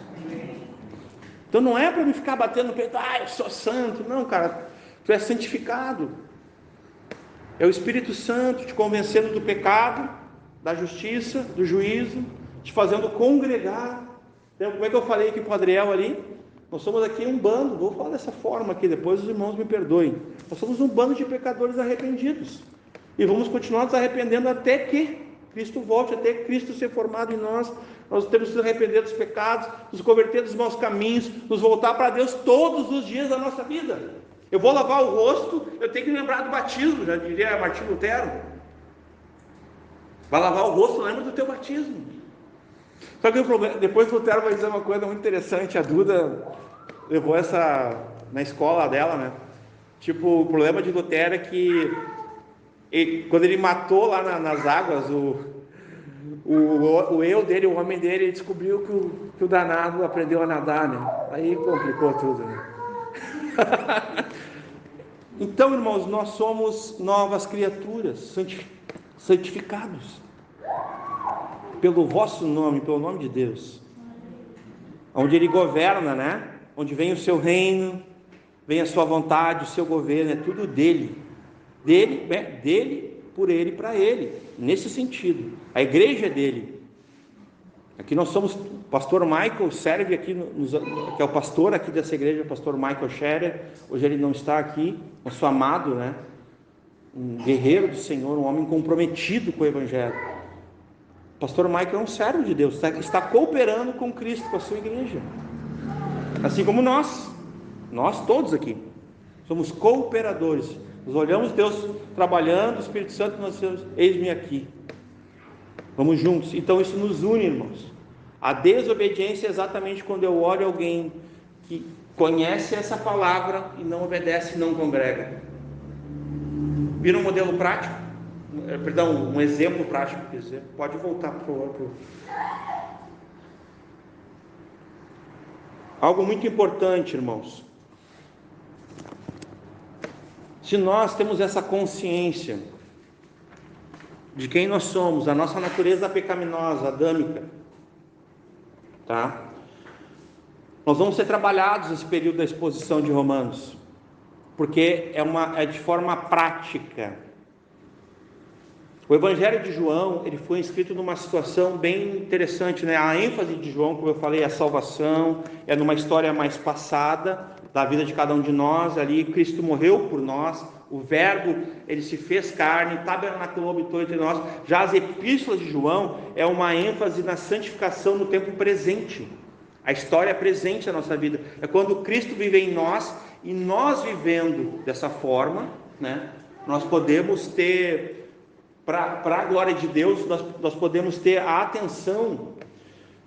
Então não é para me ficar batendo no peito: eu sou santo. Não, cara, tu é santificado. É o Espírito Santo te convencendo do pecado, da justiça, do juízo, te fazendo congregar. Então, como é que eu falei aqui para o Adriel ali? Nós somos aqui um bando, vou falar dessa forma aqui, depois os irmãos me perdoem. Nós somos um bando de pecadores arrependidos, e vamos continuar nos arrependendo até que Cristo volte, até Cristo ser formado em nós. Nós temos que nos arrepender dos pecados, nos converter dos maus caminhos, nos voltar para Deus todos os dias da nossa vida. Eu vou lavar o rosto, eu tenho que lembrar do batismo, já diria Martinho Lutero. Vai lavar o rosto, lembra do teu batismo. Só que o problema, depois o Lutero vai dizer uma coisa muito interessante. A Duda levou essa na escola dela, né? Tipo, o problema de Lutero é que quando ele matou lá nas águas o eu dele, o homem dele, ele descobriu que o danado aprendeu a nadar, né? Aí complicou tudo, né? Então, irmãos, nós somos novas criaturas, santificados pelo vosso nome, pelo nome de Deus, onde Ele governa, né? Onde vem o seu reino, vem a sua vontade, o seu governo, é tudo dele, por Ele, para Ele, nesse sentido. A igreja é dele. Aqui nós somos, o pastor Michael serve aqui, que é o pastor aqui dessa igreja, o pastor Michael Scherer. Hoje ele não está aqui, nosso amado, né? Um guerreiro do Senhor, um homem comprometido com o Evangelho. O pastor Michael é um servo de Deus, está cooperando com Cristo, com a sua igreja. Assim como nós todos aqui, somos cooperadores. Nós olhamos Deus trabalhando, o Espírito Santo, nós dizemos: eis-me aqui. Vamos juntos. Então isso nos une, irmãos. A desobediência é exatamente quando eu olho alguém que conhece essa palavra e não obedece, não congrega. Vira um modelo prático? Perdão, um exemplo prático, quer dizer. Pode voltar, por favor. Algo muito importante, irmãos. Se nós temos essa consciência de quem nós somos, a nossa natureza pecaminosa, adâmica, tá? Nós vamos ser trabalhados nesse período da exposição de Romanos, porque é de forma prática. O Evangelho de João, ele foi escrito numa situação bem interessante, né? A ênfase de João, como eu falei, é a salvação, é numa história mais passada da vida de cada um de nós. Ali Cristo morreu por nós, o Verbo, ele se fez carne, tabernaculou, habitou entre nós. Já as epístolas de João é uma ênfase na santificação no tempo presente, a história presente da nossa vida. É quando Cristo vive em nós, e nós vivendo dessa forma, né? Nós podemos ter para a glória de Deus, nós podemos ter a atenção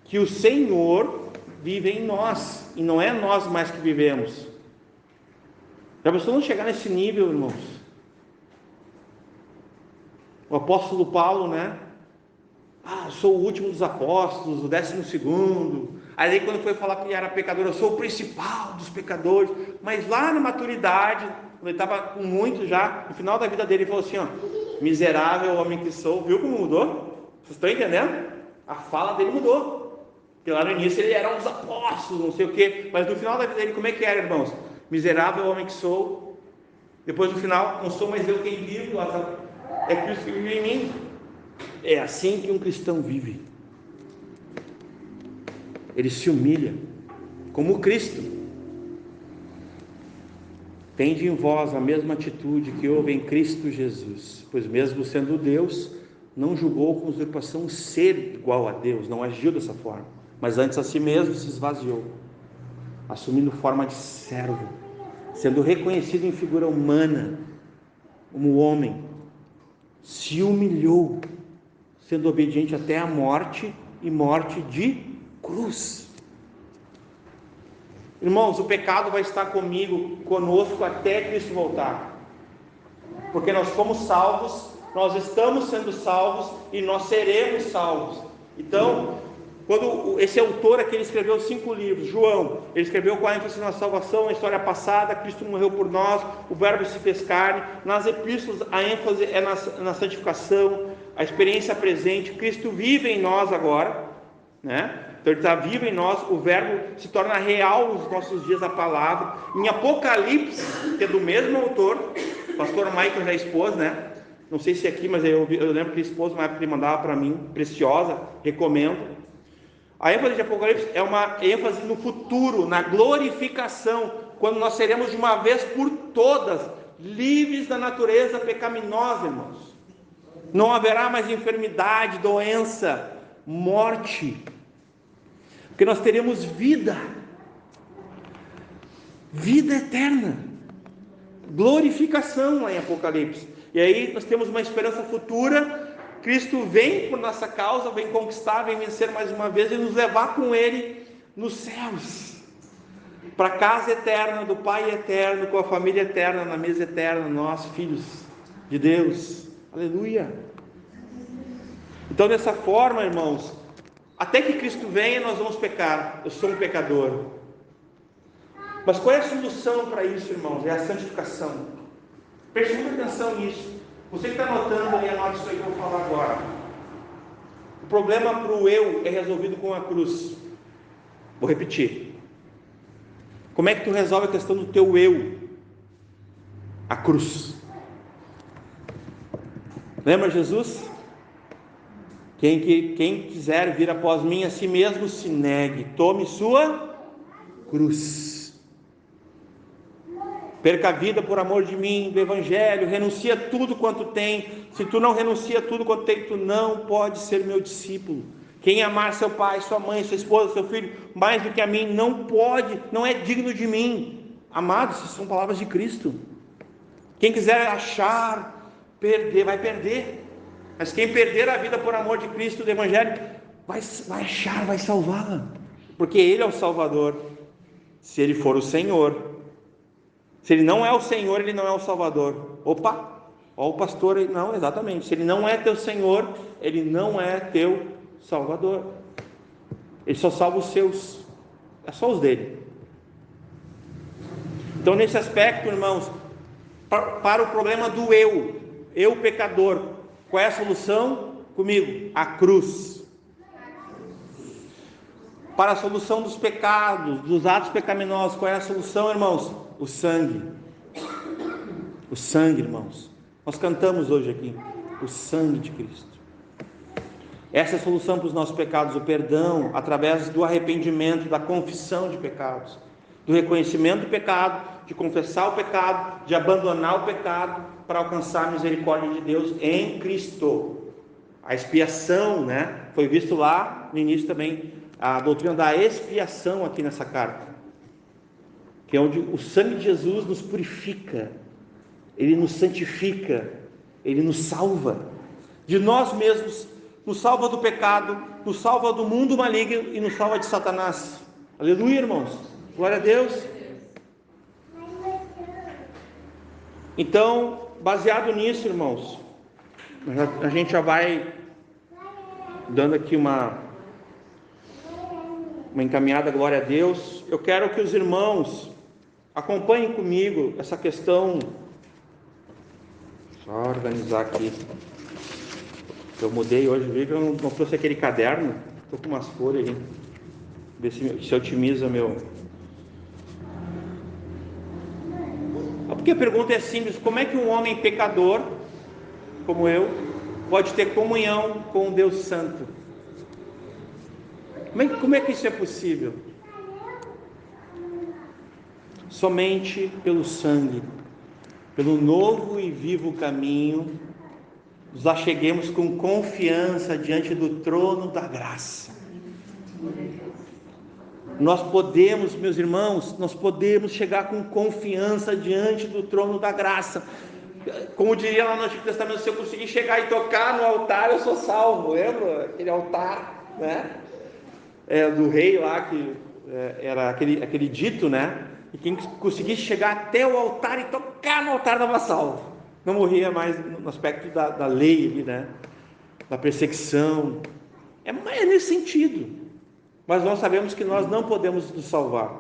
que o Senhor vive em nós, e não é nós mais que vivemos. Já pensou não chegar nesse nível, irmãos? O apóstolo Paulo, né? Eu sou o último dos apóstolos, o 12º. Aí quando foi falar que ele era pecador, eu sou o principal dos pecadores. Mas lá na maturidade, quando ele estava com muito já, no final da vida dele, ele falou assim, miserável homem que sou. Viu como mudou? Vocês estão entendendo? A fala dele mudou. Porque lá no início ele era um dos apóstolos, não sei o quê. Mas no final da vida dele, como é que era, irmãos? Miserável homem que sou. Depois no final, não sou mais eu quem vivo, é Cristo que vive em mim. É assim que um cristão vive. Ele se humilha como Cristo. Tende em vós a mesma atitude que houve em Cristo Jesus, pois mesmo sendo Deus, não julgou com usurpação ser igual a Deus, não agiu dessa forma, mas antes a si mesmo se esvaziou, assumindo forma de servo, sendo reconhecido em figura humana como homem, se humilhou, sendo obediente até a morte, e morte de cruz. Irmãos, o pecado vai estar conosco até Cristo voltar, porque nós fomos salvos, nós estamos sendo salvos e nós seremos salvos. Então, quando esse autor aqui, ele escreveu 5 livros, João, ele escreveu com a ênfase na salvação, na história passada, Cristo morreu por nós, o verbo se fez carne. Nas epístolas a ênfase é na santificação, a experiência presente. Cristo vive em nós agora, né? Então ele está vivo em nós, o verbo se torna real nos nossos dias, a palavra. Em Apocalipse, que é do mesmo autor, o pastor Michael já expôs, né? Não sei se é aqui, mas eu lembro que ele expôs uma época que ele mandava para mim, preciosa, recomendo. A ênfase de Apocalipse é uma ênfase no futuro, na glorificação, quando nós seremos de uma vez por todas livres da natureza pecaminosa, irmãos. Não haverá mais enfermidade, doença, morte, porque nós teremos vida eterna, glorificação lá em Apocalipse. E aí nós temos uma esperança futura. Cristo vem por nossa causa, vem conquistar, vem vencer mais uma vez e nos levar com Ele nos céus, para a casa eterna do Pai eterno, com a família eterna, na mesa eterna, nós filhos de Deus, aleluia. Então dessa forma, irmãos, até que Cristo venha nós vamos pecar, eu sou um pecador, mas qual é a solução para isso, irmãos? É a santificação. Preste muita atenção nisso. Você que está anotando aí, anote isso aí que eu vou falar agora. O problema para o eu é resolvido com a cruz. Vou repetir. Como é que tu resolve a questão do teu eu? A cruz. Lembra Jesus? Quem quiser vir após mim, a si mesmo se negue, tome sua cruz. Perca a vida por amor de mim, do Evangelho, renuncia tudo quanto tem. Se tu não renuncia tudo quanto tem, tu não pode ser meu discípulo. Quem amar seu pai, sua mãe, sua esposa, seu filho, mais do que a mim, não pode, não é digno de mim. Amados, essas são palavras de Cristo. Quem quiser achar, perder, vai perder. Mas quem perder a vida por amor de Cristo, do Evangelho, vai achar, vai salvá-la. Porque Ele é o Salvador, se Ele for o Senhor. Se Ele não é o Senhor, Ele não é o Salvador. Opa, ó o pastor aí. Não, exatamente. Se Ele não é teu Senhor, Ele não é teu Salvador. Ele só salva os seus, é só os dele. Então nesse aspecto, irmãos, para o problema do eu pecador, qual é a solução? Comigo, a cruz. Para a solução dos pecados, dos atos pecaminosos, qual é a solução, irmãos? O sangue. O sangue, irmãos. Nós cantamos hoje aqui, o sangue de Cristo. Essa é a solução para os nossos pecados, o perdão, através do arrependimento, da confissão de pecados, do reconhecimento do pecado, de confessar o pecado, de abandonar o pecado, para alcançar a misericórdia de Deus em Cristo. A expiação, né? Foi visto lá no início também, a doutrina da expiação aqui nessa carta, que é onde o sangue de Jesus nos purifica, Ele nos santifica, Ele nos salva. de nós mesmos, nos salva do pecado, nos salva do mundo maligno e nos salva de Satanás. Aleluia, irmãos. Glória a Deus. Então, baseado nisso, irmãos, a gente já vai dando aqui uma encaminhada, glória a Deus. Eu quero que os irmãos acompanhem comigo essa questão. Só organizar aqui. Eu mudei hoje, vi que eu não trouxe aquele caderno. Estou com umas folhas aí. Ver se otimiza meu. Porque a pergunta é simples: como é que um homem pecador, como eu, pode ter comunhão com o Deus Santo? Como é que isso é possível? Somente pelo sangue, pelo novo e vivo caminho, nos acheguemos com confiança diante do trono da graça. Nós podemos, meus irmãos, nós podemos chegar com confiança diante do trono da graça. Como diria lá no Antigo Testamento, se eu conseguir chegar e tocar no altar, eu sou salvo. Lembra? Aquele altar, né? Do rei lá, que era aquele dito, né? E quem conseguisse chegar até o altar e tocar no altar estava salvo. Não morria mais no aspecto da lei, né? Da perseguição. É nesse sentido. Mas nós sabemos que nós não podemos nos salvar,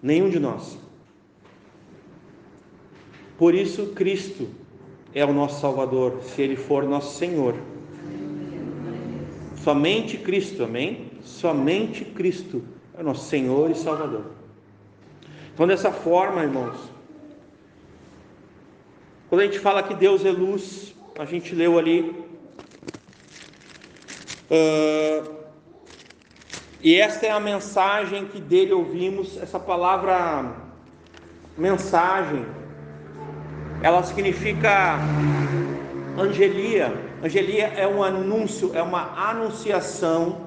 nenhum de nós. Por isso Cristo é o nosso Salvador, se Ele for nosso Senhor. Somente Cristo, amém? Somente Cristo é o nosso Senhor e Salvador. Então, dessa forma, irmãos, quando a gente fala que Deus é luz, a gente leu ali, e esta é a mensagem que dele ouvimos. Essa palavra mensagem, ela significa angelia. Angelia é um anúncio, é uma anunciação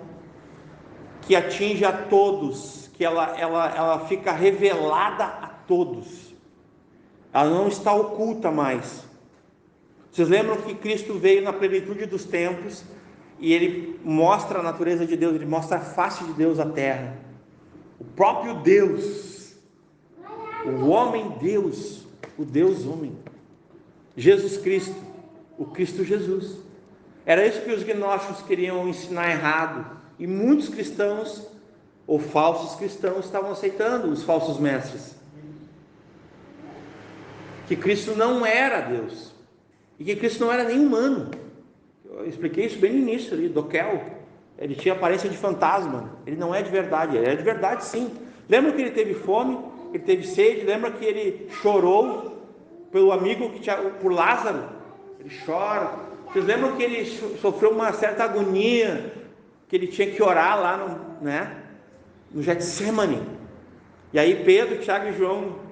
que atinge a todos, que ela fica revelada a todos. Ela não está oculta mais. Vocês lembram que Cristo veio na plenitude dos tempos e Ele mostra a natureza de Deus, Ele mostra a face de Deus à terra. O próprio Deus, o homem Deus, o Deus homem, Jesus Cristo, o Cristo Jesus. Era isso que os gnósticos queriam ensinar errado, e muitos cristãos, ou falsos cristãos, estavam aceitando os falsos mestres, que Cristo não era Deus, e que Cristo não era nem humano. Eu expliquei isso bem no início ali, Doquel. Ele tinha aparência de fantasma, ele não é de verdade. Ele é de verdade, sim. Lembra que ele teve fome, ele teve sede? Lembra que ele chorou pelo amigo que tinha, por Lázaro? Ele chora. Vocês lembram que ele sofreu uma certa agonia, que ele tinha que orar lá no Getsemane? E aí Pedro, Tiago e João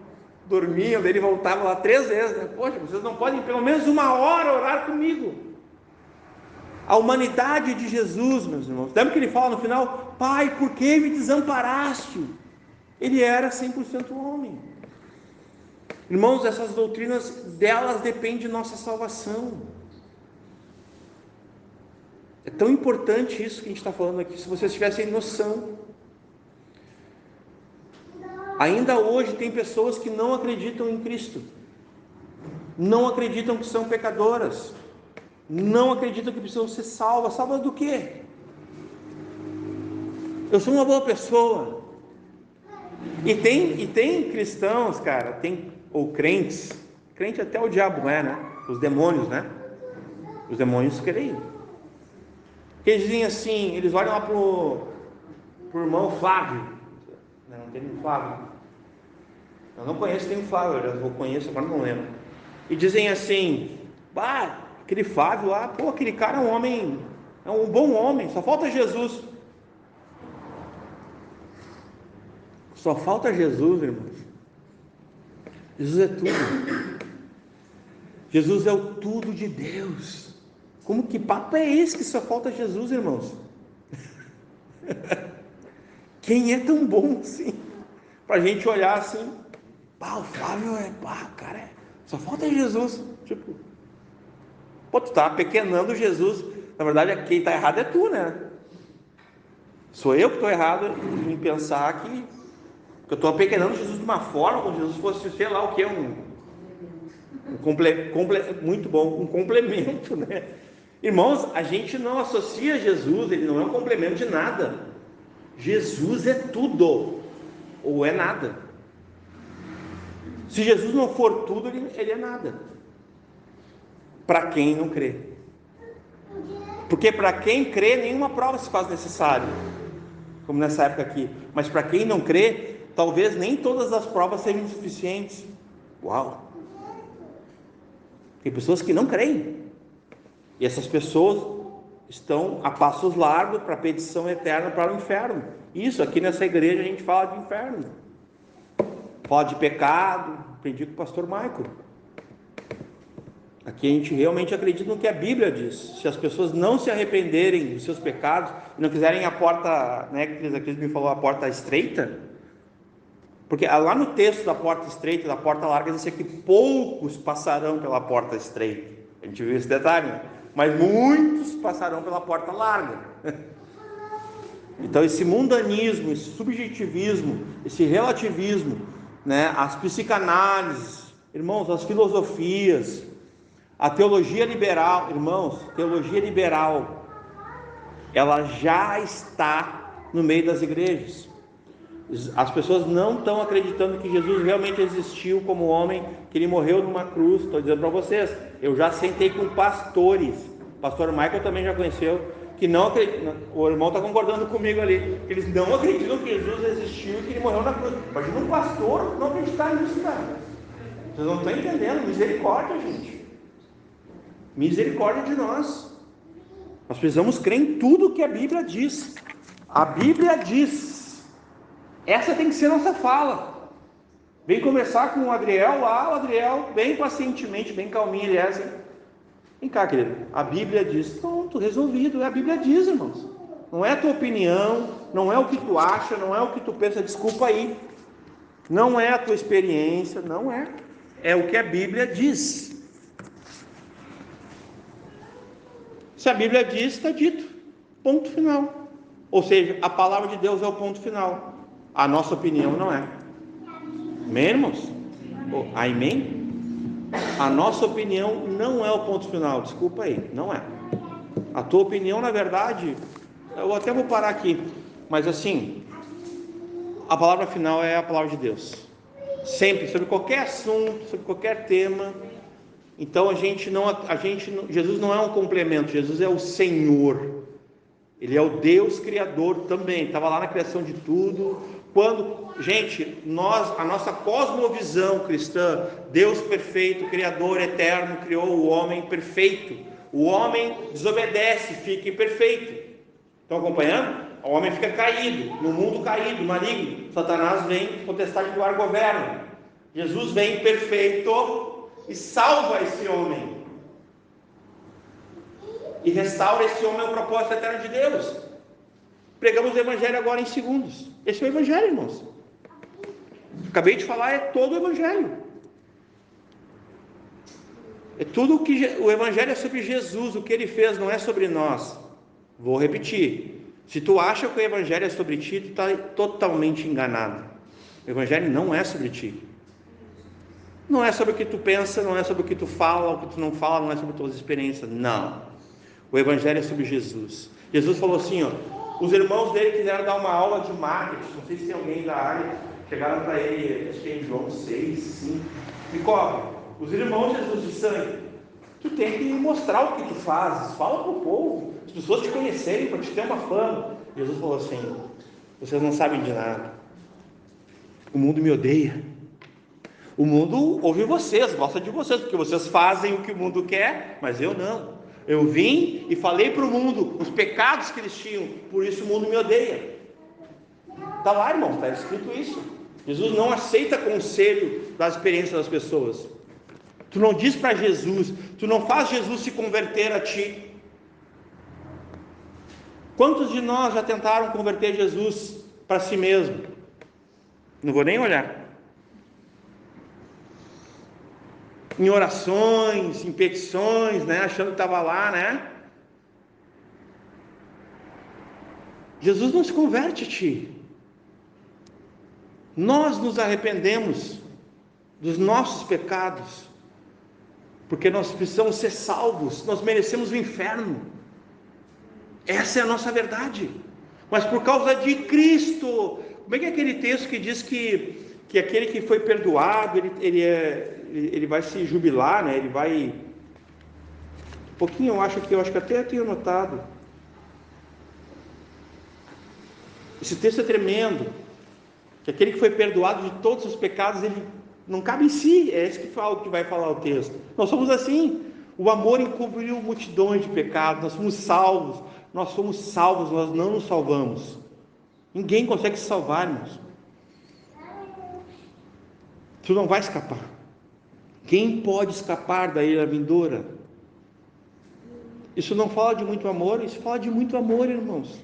dormiam, ele voltava lá 3 vezes, né? Poxa, vocês não podem pelo menos 1 hora orar comigo? A humanidade de Jesus, meus irmãos. Lembra que ele fala no final: Pai, por que me desamparaste? Ele era 100% homem. Irmãos, essas doutrinas, delas depende nossa salvação. É tão importante isso que a gente está falando aqui, se vocês tivessem noção. Ainda hoje tem pessoas que não acreditam em Cristo, não acreditam que são pecadoras, não acreditam que precisam ser salvas. Salvas do quê? Eu sou uma boa pessoa. E tem cristãos, cara, ou crentes, crente até o diabo é, né? Os demônios, né? Os demônios creem. Eles dizem assim, eles olham lá pro irmão Flávio. Não tem um Flávio. Eu não conheço nenhum Flávio, eu conheço, agora não lembro. E dizem assim: aquele Flávio lá, aquele cara é um homem, é um bom homem, só falta Jesus. Só falta Jesus, irmãos. Jesus é tudo. Jesus é o tudo de Deus. Que papo é esse que só falta Jesus, irmãos? Quem é tão bom assim? Para a gente olhar assim, o Flávio cara, só falta Jesus. Pô, tu está apequenando Jesus. Na verdade, quem está errado é tu, né? Sou eu que estou errado em pensar que eu estou apequenando Jesus de uma forma, como se Jesus fosse, sei lá o que, muito bom, um complemento, né? Irmãos, a gente não associa Jesus, ele não é um complemento de nada. Jesus é tudo, ou é nada. Se Jesus não for tudo, ele é nada. Para quem não crê. Porque para quem crê, nenhuma prova se faz necessária, como nessa época aqui. Mas para quem não crê, talvez nem todas as provas sejam suficientes. Uau! Tem pessoas que não creem. E essas pessoas estão a passos largos para a petição eterna para o inferno. Isso, aqui nessa igreja a gente fala de inferno. Fala de pecado, aprendi com o pastor Michael. Aqui a gente realmente acredita no que a Bíblia diz. Se as pessoas não se arrependerem dos seus pecados, não quiserem a porta, né, que Cris me falou, a porta estreita, porque lá no texto da porta estreita, da porta larga, diz que poucos passarão pela porta estreita. A gente viu esse detalhe, né? Mas muitos passarão pela porta larga. Então esse mundanismo, esse subjetivismo, esse relativismo, né, as psicanálises, irmãos, as filosofias, a teologia liberal, irmãos, teologia liberal, ela já está no meio das igrejas. As pessoas não estão acreditando que Jesus realmente existiu como homem, que ele morreu numa cruz. Estou dizendo para vocês, eu já sentei com pastores, o pastor Michael também já conheceu, que não acreditam, o irmão está concordando comigo ali, que eles não acreditam que Jesus existiu e que ele morreu na cruz. Imagina um pastor não acreditar nisso, cara. Vocês não estão entendendo, misericórdia, gente. Misericórdia de nós. Nós precisamos crer em tudo que a Bíblia diz. A Bíblia diz. Essa tem que ser nossa fala. Vem conversar com o Adriel lá, o Adriel bem pacientemente, bem calminho, ele é assim. Vem cá, querido, a Bíblia diz. Pronto, resolvido, a Bíblia diz, irmãos. Não é a tua opinião, não é o que tu acha, não é o que tu pensa, desculpa aí. Não é a tua experiência, não é. É o que a Bíblia diz. Se a Bíblia diz, está dito. Ponto final. Ou seja, a palavra de Deus é o ponto final. A nossa opinião não é. Amém, irmãos? Amém? A nossa opinião não é o ponto final. Desculpa aí, não é. A tua opinião, na verdade, eu até vou parar aqui, mas assim, a palavra final é a palavra de Deus. Sempre, sobre qualquer assunto, sobre qualquer tema. Então Jesus não é um complemento, Jesus é o Senhor. Ele é o Deus Criador também. Estava lá na criação de tudo. Gente, a nossa cosmovisão cristã, Deus perfeito, Criador eterno, criou o homem perfeito. O homem desobedece, fica imperfeito. Estão acompanhando? O homem fica caído, no mundo caído, maligno. Satanás vem, potestade do ar governa. Jesus vem perfeito e salva esse homem. E restaura esse homem ao propósito eterno de Deus. Pregamos o Evangelho agora em segundos. Esse é o Evangelho, irmãos. Acabei de falar, é todo o Evangelho. É tudo o Evangelho é sobre Jesus, o que Ele fez, não é sobre nós. Vou repetir. Se tu acha que o Evangelho é sobre ti, tu está totalmente enganado. O Evangelho não é sobre ti. Não é sobre o que tu pensa, não é sobre o que tu fala, o que tu não fala, não é sobre tuas experiências. Não. O Evangelho é sobre Jesus. Jesus falou assim, ó, os irmãos dele quiseram dar uma aula de marketing, não sei se tem alguém da área, chegaram para ele, acho que é em João 6, 5, me cobre, os irmãos de Jesus de sangue, tu tem que mostrar o que tu fazes, fala para o povo, as pessoas te conhecerem, para te ter uma fama. Jesus falou assim, vocês não sabem de nada, o mundo me odeia, o mundo ouve vocês, gosta de vocês, porque vocês fazem o que o mundo quer, mas eu não. Eu vim e falei para o mundo os pecados que eles tinham, por isso o mundo me odeia. Está lá, irmão, está escrito isso. Jesus não aceita conselho das experiências das pessoas. Tu não diz para Jesus, tu não faz Jesus se converter a ti. Quantos de nós já tentaram converter Jesus para si mesmo? Não vou nem olhar. em orações, em petições, né? Achando que estava lá, né? Jesus não se converte a ti. Nós nos arrependemos dos nossos pecados, porque nós precisamos ser salvos, nós merecemos o inferno. Essa é a nossa verdade. Mas por causa de Cristo, como é aquele texto que diz que aquele que foi perdoado, ele vai se jubilar, né? Ele vai... Um pouquinho, eu acho que até tenho notado. Esse texto é tremendo. Que aquele que foi perdoado de todos os pecados, ele não cabe em si. É esse que vai falar o texto. Nós somos assim. O amor encobriu multidões de pecados. Nós somos salvos. Nós não nos salvamos. Ninguém consegue se salvar, irmãos. Tu não vai escapar. Quem pode escapar da ira vindoura? Isso não fala de muito amor, isso fala de muito amor, irmãos.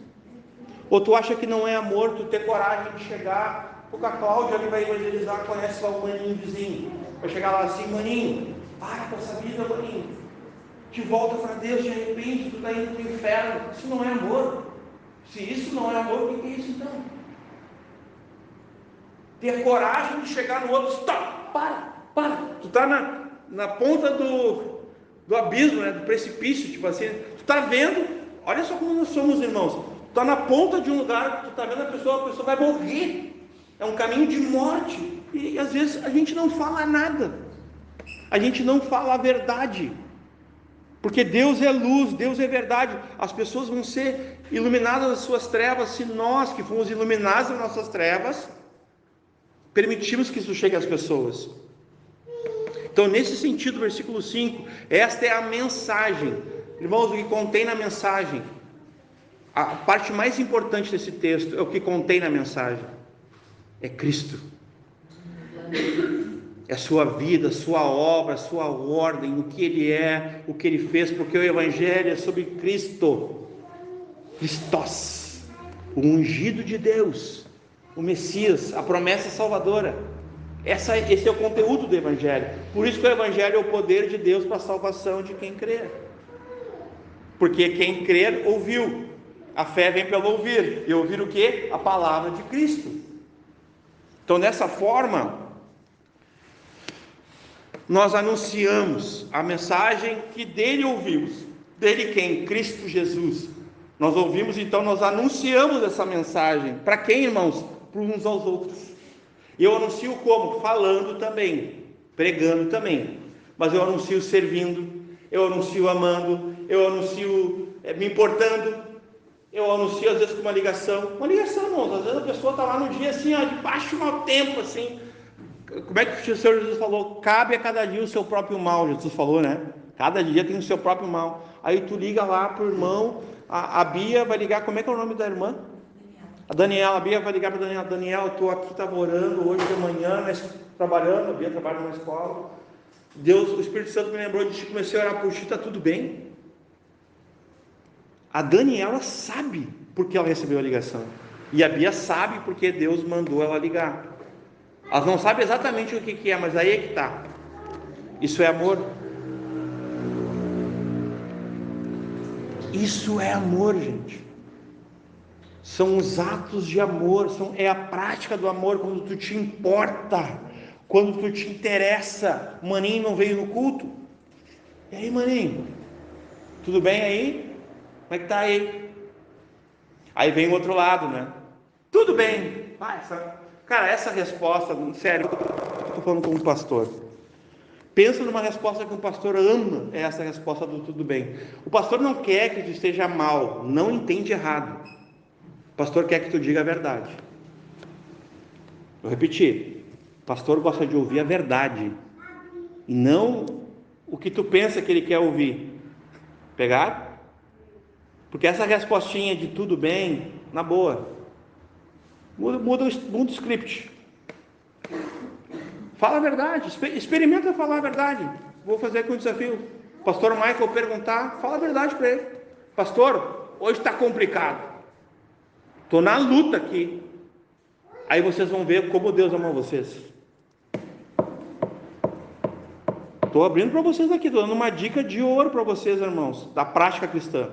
Ou tu acha que não é amor tu ter coragem de chegar, porque a Cláudia ali vai evangelizar, conhece lá o maninho vizinho, vai chegar lá assim: maninho, para com essa vida, maninho, te volta para Deus, te arrepende, tu está indo para o inferno. Isso não é amor. Se isso não é amor, o que é isso então? Ter coragem de chegar no outro: stop, para, tu está na ponta do abismo, né, do precipício, tipo assim, tu está vendo, olha só como nós somos, irmãos, tu está na ponta de um lugar, tu está vendo a pessoa vai morrer, é um caminho de morte, e às vezes a gente não fala nada, a gente não fala a verdade, porque Deus é luz, Deus é verdade. As pessoas vão ser iluminadas das suas trevas se nós, que fomos iluminados das nossas trevas, permitimos que isso chegue às pessoas. Então, nesse sentido, versículo 5, esta é a mensagem. Irmãos, o que contém na mensagem, a parte mais importante desse texto é o que contém na mensagem, é Cristo. É a sua vida, a sua obra, a sua ordem, o que Ele é, o que Ele fez, porque o Evangelho é sobre Cristo, Christos, o ungido de Deus, o Messias, a promessa salvadora. Esse é o conteúdo do Evangelho. Por isso que o Evangelho é o poder de Deus para a salvação de quem crer. Porque quem crer, ouviu. A fé vem pelo ouvir. E ouvir o quê? A palavra de Cristo. Então, dessa forma, nós anunciamos a mensagem que dele ouvimos. Dele quem? Cristo Jesus. Nós ouvimos, então nós anunciamos essa mensagem. Para quem, irmãos? Para uns aos outros. E eu anuncio como? Falando também, pregando também. Mas eu anuncio servindo, eu anuncio amando, eu anuncio me importando, eu anuncio às vezes com uma ligação, irmãos. Às vezes a pessoa está lá no dia assim, ó, debaixo de mau tempo, assim. Como é que o Senhor Jesus falou? Cabe a cada dia o seu próprio mal, Jesus falou, né? Cada dia tem o seu próprio mal. Aí tu liga lá para o irmão, a Bia vai ligar, como é que é o nome da irmã? A Daniela, a Bia vai ligar para a Daniela, eu estou aqui, estava orando hoje de manhã, trabalhando, a Bia trabalha numa escola, o Espírito Santo me lembrou de ti, comecei a orar por ti, está tudo bem? A Daniela sabe porque ela recebeu a ligação, e a Bia sabe porque Deus mandou ela ligar. Elas não sabem exatamente o que é, mas aí é que está. Isso é amor. Isso é amor, gente. São os atos de amor, é a prática do amor, quando tu te importa, quando tu te interessa. O maninho não veio no culto? E aí, maninho? Tudo bem aí? Como é que tá aí? Aí vem o outro lado, né? Tudo bem. Cara, essa resposta, sério, eu estou falando como pastor. Pensa numa resposta que um pastor ama, é essa resposta do tudo bem. O pastor não quer que tu esteja mal, não entende errado. O pastor quer que tu diga a verdade. Vou repetir. O pastor gosta de ouvir a verdade. E não o que tu pensa que ele quer ouvir. Pegar? Porque essa respostinha de tudo bem, na boa. Muda o script. Fala a verdade. Experimenta falar a verdade. Vou fazer aqui um desafio. Pastor Michael perguntar, fala a verdade para ele. Pastor, hoje está complicado. Estou na luta aqui. Aí vocês vão ver como Deus ama vocês. estou abrindo para vocês aqui, estou dando uma dica de ouro para vocês, irmãos, da prática cristã.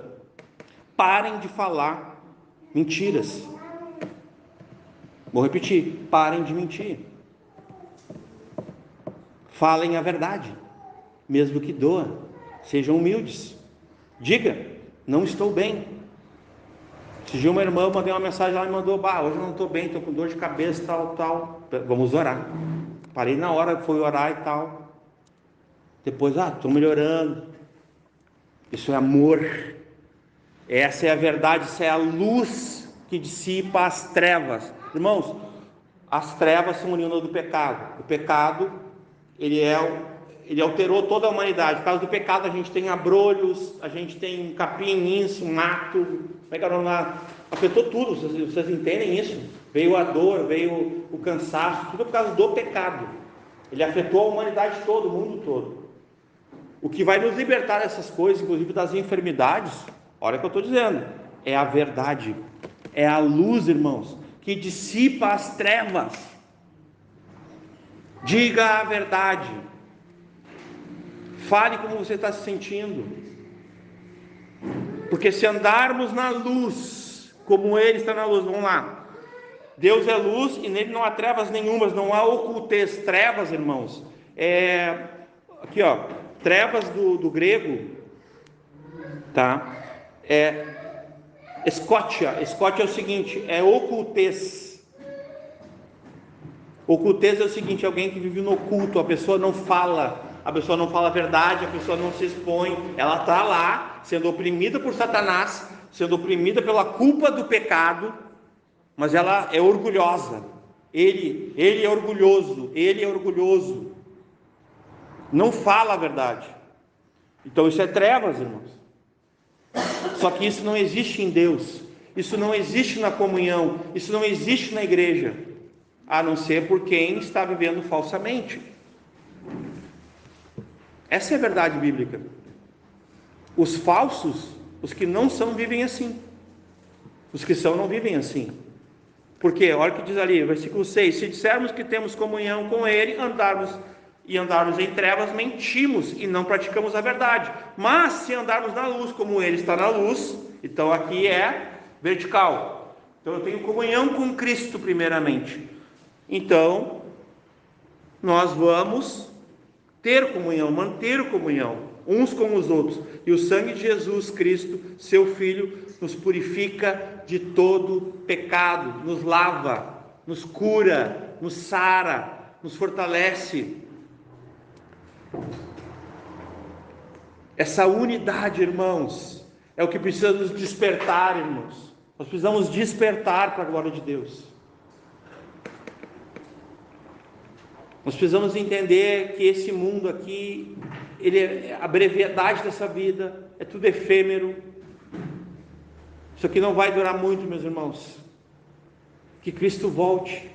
Parem de falar mentiras. Vou repetir, parem de mentir. Falem a verdade, mesmo que doa. Sejam humildes. Diga, não estou bem. Esse dia uma irmã, eu mandei uma mensagem lá e mandou, hoje eu não estou bem, estou com dor de cabeça, tal. Vamos orar. Parei na hora, fui orar e tal. Depois, estou melhorando. Isso é amor. Essa é a verdade, isso é a luz que dissipa as trevas. Irmãos, as trevas são oriundas do pecado. O pecado, ele alterou toda a humanidade. Por causa do pecado, a gente tem abrolhos, a gente tem capim, inso, mato, afetou tudo, vocês entendem isso? Veio a dor, veio o cansaço, tudo por causa do pecado. Ele afetou a humanidade toda, o mundo todo. O que vai nos libertar dessas coisas, inclusive das enfermidades, olha o que eu estou dizendo, é a verdade, é a luz, irmãos, que dissipa as trevas. Diga a verdade. Fale como você está se sentindo. Porque se andarmos na luz, como Ele está na luz, vamos lá. Deus é luz e nele não há trevas nenhumas, não há ocultez. Trevas, irmãos, aqui trevas do grego, tá? Escótia é o seguinte, é ocultez. Ocultez é o seguinte, alguém que vive no oculto, a pessoa não fala a verdade, a pessoa não se expõe, ela está lá, sendo oprimida por Satanás, sendo oprimida pela culpa do pecado, mas ela é orgulhosa, ele é orgulhoso, não fala a verdade. Então isso é trevas, irmãos. Só que isso não existe em Deus, isso não existe na comunhão, isso não existe na igreja, a não ser por quem está vivendo falsamente. Essa é a verdade bíblica. Os falsos, os que não são, vivem assim. Os que são não vivem assim. Porque, olha o que diz ali, versículo 6, se dissermos que temos comunhão com Ele, andarmos em trevas, mentimos e não praticamos a verdade. Mas se andarmos na luz, como Ele está na luz, então aqui é vertical. Então eu tenho comunhão com Cristo primeiramente. Então, nós vamos ter comunhão, manter comunhão uns com os outros. E o sangue de Jesus Cristo, seu Filho, nos purifica de todo pecado, nos lava, nos cura, nos sara, nos fortalece. Essa unidade, irmãos, é o que precisa nos despertar, irmãos. Nós precisamos despertar para a glória de Deus. Nós precisamos entender que esse mundo aqui, a brevidade dessa vida, é tudo efêmero. Isso aqui não vai durar muito, meus irmãos. Que Cristo volte.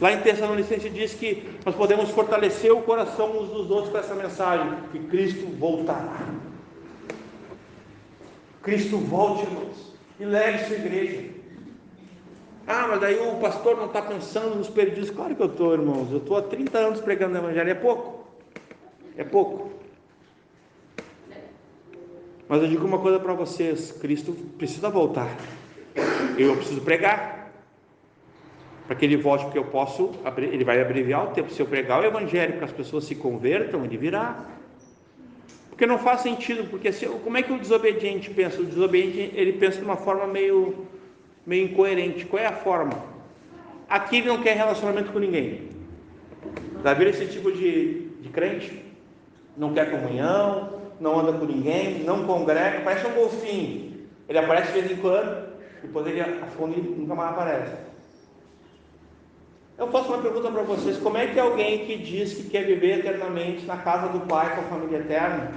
Lá em Tessalonicenses diz que nós podemos fortalecer o coração uns dos outros com essa mensagem, que Cristo voltará. Cristo volte, irmãos, e leve sua igreja. Mas daí o pastor não está pensando nos perdidos. Claro que eu estou, irmãos. Eu estou há 30 anos pregando o evangelho. É pouco. Mas eu digo uma coisa para vocês: Cristo precisa voltar. Eu preciso pregar para que Ele volte, porque Ele vai abreviar o tempo. Se eu pregar o evangelho para as pessoas se convertam, Ele virá. Porque não faz sentido. Porque como é que o desobediente pensa? O desobediente, ele pensa de uma forma meio incoerente. Qual é a forma? Aqui ele não quer relacionamento com ninguém. Já viram esse tipo de crente? Não quer comunhão, não anda com ninguém, não congrega, parece um golfinho. Ele aparece de vez em quando, depois ele afunda e nunca mais aparece. Eu faço uma pergunta para vocês: como é que alguém que diz que quer viver eternamente na casa do Pai com a família eterna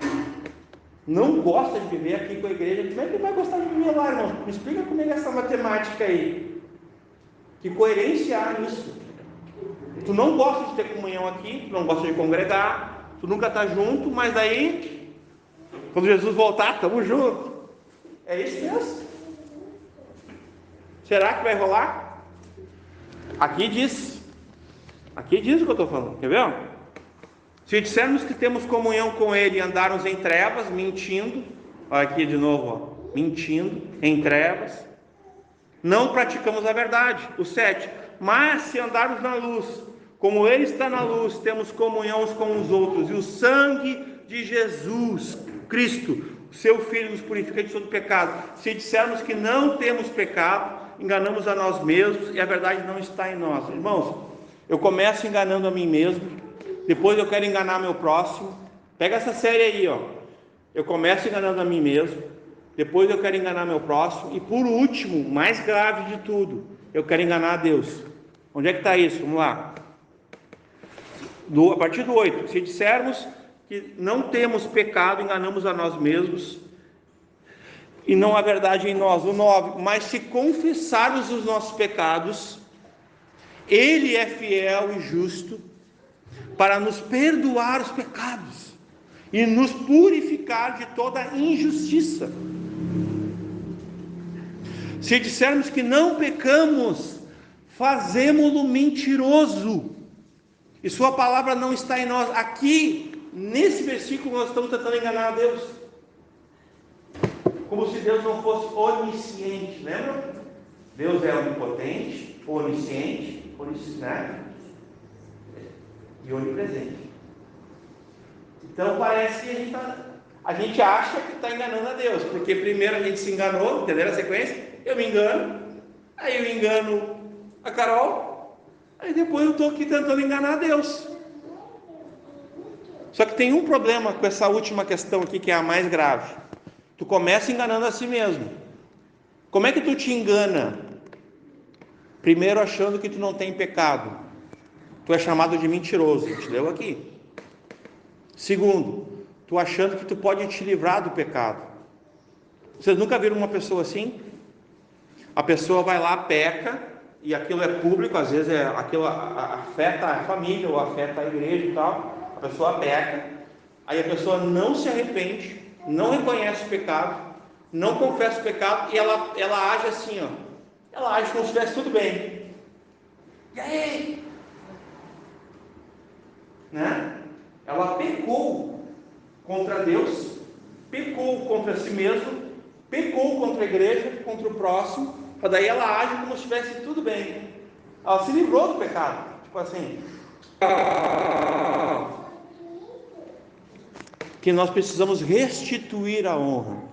não gosta de viver aqui com a igreja? Como é que ele vai gostar de viver lá, irmão? Me explica comigo essa matemática aí. Que coerência há nisso? Tu não gosta de ter comunhão aqui, tu não gosta de congregar, tu nunca está junto, mas daí, quando Jesus voltar, estamos juntos. É isso mesmo? Será que vai rolar? Aqui diz o que eu estou falando, quer ver? Se dissermos que temos comunhão com Ele e andarmos em trevas, mentindo, olha aqui de novo, mentindo, em trevas, não praticamos a verdade. O 7, mas se andarmos na luz, como Ele está na luz, temos comunhão uns com os outros, e o sangue de Jesus Cristo, seu Filho, nos purifica de todo pecado. Se dissermos que não temos pecado, enganamos a nós mesmos, e a verdade não está em nós. Irmãos, eu começo enganando a mim mesmo, depois eu quero enganar meu próximo. Pega essa série aí, ó. Eu começo enganando a mim mesmo, depois eu quero enganar meu próximo, e por último, mais grave de tudo, eu quero enganar a Deus. Onde é que está isso? Vamos lá. A partir do 8, se dissermos que não temos pecado, enganamos a nós mesmos, e não há verdade em nós. O 9, mas se confessarmos os nossos pecados, Ele é fiel e justo para nos perdoar os pecados e nos purificar de toda injustiça. Se dissermos que não pecamos, fazemo-lo mentiroso, e sua palavra não está em nós. Aqui, nesse versículo, nós estamos tentando enganar a Deus, como se Deus não fosse onisciente, lembra? Deus é onipotente, onisciente, né? E onipresente. Então parece que a gente acha que está enganando a Deus, porque primeiro a gente se enganou, entenderam a sequência? Eu me engano, aí eu engano a Carol, aí depois eu estou aqui tentando enganar a Deus. Só que tem um problema com essa última questão aqui, que é a mais grave. Tu começa enganando a si mesmo. Como é que tu te engana? Primeiro, achando que tu não tem pecado. Tu é chamado de mentiroso, te leu aqui. Segundo, tu achando que tu pode te livrar do pecado. Vocês nunca viram uma pessoa assim? A pessoa vai lá, peca, e aquilo é público, às vezes aquilo afeta a família, ou afeta a igreja e tal. A pessoa peca, aí a pessoa não se arrepende, não reconhece o pecado, não confessa o pecado, e ela age assim, ó. Ela age como se estivesse tudo bem. E aí? Né? Ela pecou contra Deus, pecou contra si mesmo, pecou contra a igreja, contra o próximo, mas daí ela age como se estivesse tudo bem. Ela se livrou do pecado, tipo assim. Que nós precisamos restituir a honra.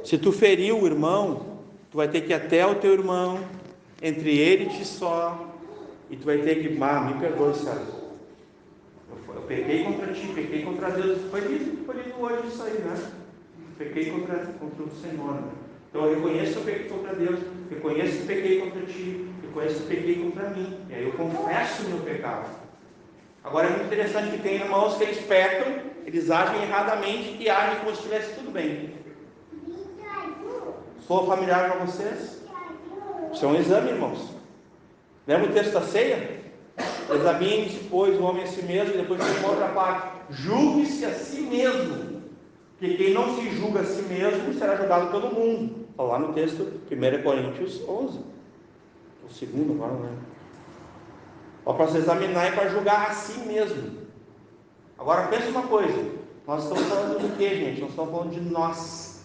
Se tu feriu o irmão, tu vai ter que ir até o teu irmão, entre ele e ti só, e tu vai ter que, me perdoe, César, eu pequei contra ti, pequei contra Deus. Foi lido hoje isso aí, né? Pequei contra o Senhor, né? Então eu reconheço que eu pequei contra Deus, reconheço que pequei contra ti, reconheço que pequei contra mim, e aí eu confesso o meu pecado. Agora é muito interessante que tem irmãos que eles pecam, eles agem erradamente e agem como se estivesse tudo bem. Sou familiar para vocês? Isso é um exame, irmãos. Lembra o texto da ceia? Examine-se, pois, o homem a si mesmo, e depois tem uma outra parte. Julgue-se a si mesmo, porque quem não se julga a si mesmo será julgado pelo mundo. Está lá no texto 1 Coríntios 11. O segundo, agora não lembro. Para se examinar e para julgar a si mesmo. Agora pensa uma coisa. Nós estamos falando do que, gente? Nós estamos falando de nós.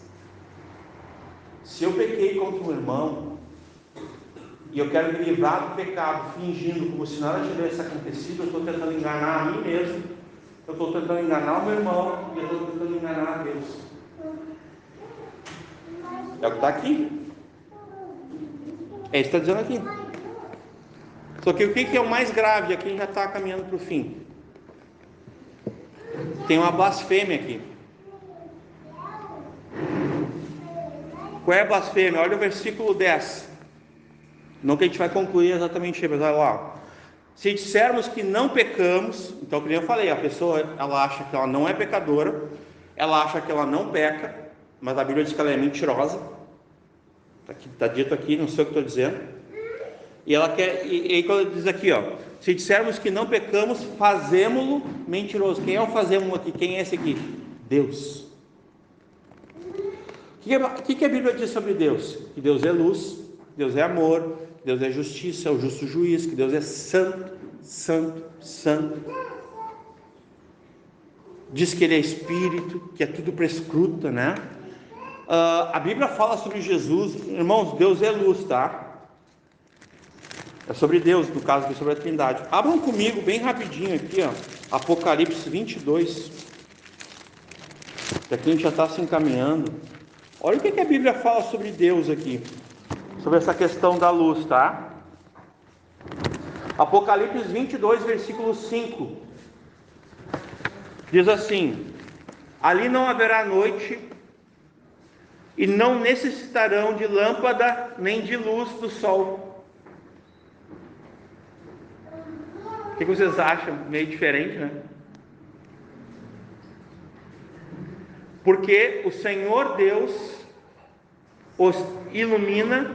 Se eu pequei contra um irmão e eu quero me livrar do pecado, fingindo como se nada tivesse acontecido, eu estou tentando enganar a mim mesmo, eu estou tentando enganar o meu irmão, e eu estou tentando enganar a Deus. É o que está aqui. É isso que está dizendo aqui. Só que o que é o mais grave? Aqui a gente já está caminhando para o fim. Tem uma blasfêmia aqui. Qual é a blasfêmia? Olha o versículo 10. Não que a gente vai concluir exatamente, mas olha lá. Se dissermos que não pecamos, então, como eu falei, a pessoa ela acha que ela não é pecadora, ela acha que ela não peca, mas a Bíblia diz que ela é mentirosa. Está dito aqui, não sei o que estou dizendo. E ela quer, e quando diz aqui, ó, se dissermos que não pecamos, fazemo-lo mentiroso. Quem é o fazemo-lo aqui? Quem é esse aqui? Deus. O que a Bíblia diz sobre Deus? Que Deus é luz, Deus é amor, Deus é justiça, é o justo juiz, que Deus é santo, santo, santo. Diz que ele é espírito, que é tudo prescruta, né? A Bíblia fala sobre Jesus, irmãos, Deus é luz, tá? É sobre Deus, no caso aqui, sobre a Trindade. Abram comigo bem rapidinho aqui, ó, Apocalipse 22. Aqui a gente já está se encaminhando. Olha o que a Bíblia fala sobre Deus aqui, sobre essa questão da luz, tá? Apocalipse 22, versículo 5. Diz assim: ali não haverá noite, e não necessitarão de lâmpada, nem de luz do sol. O que vocês acham? Meio diferente, né? Porque o Senhor Deus os ilumina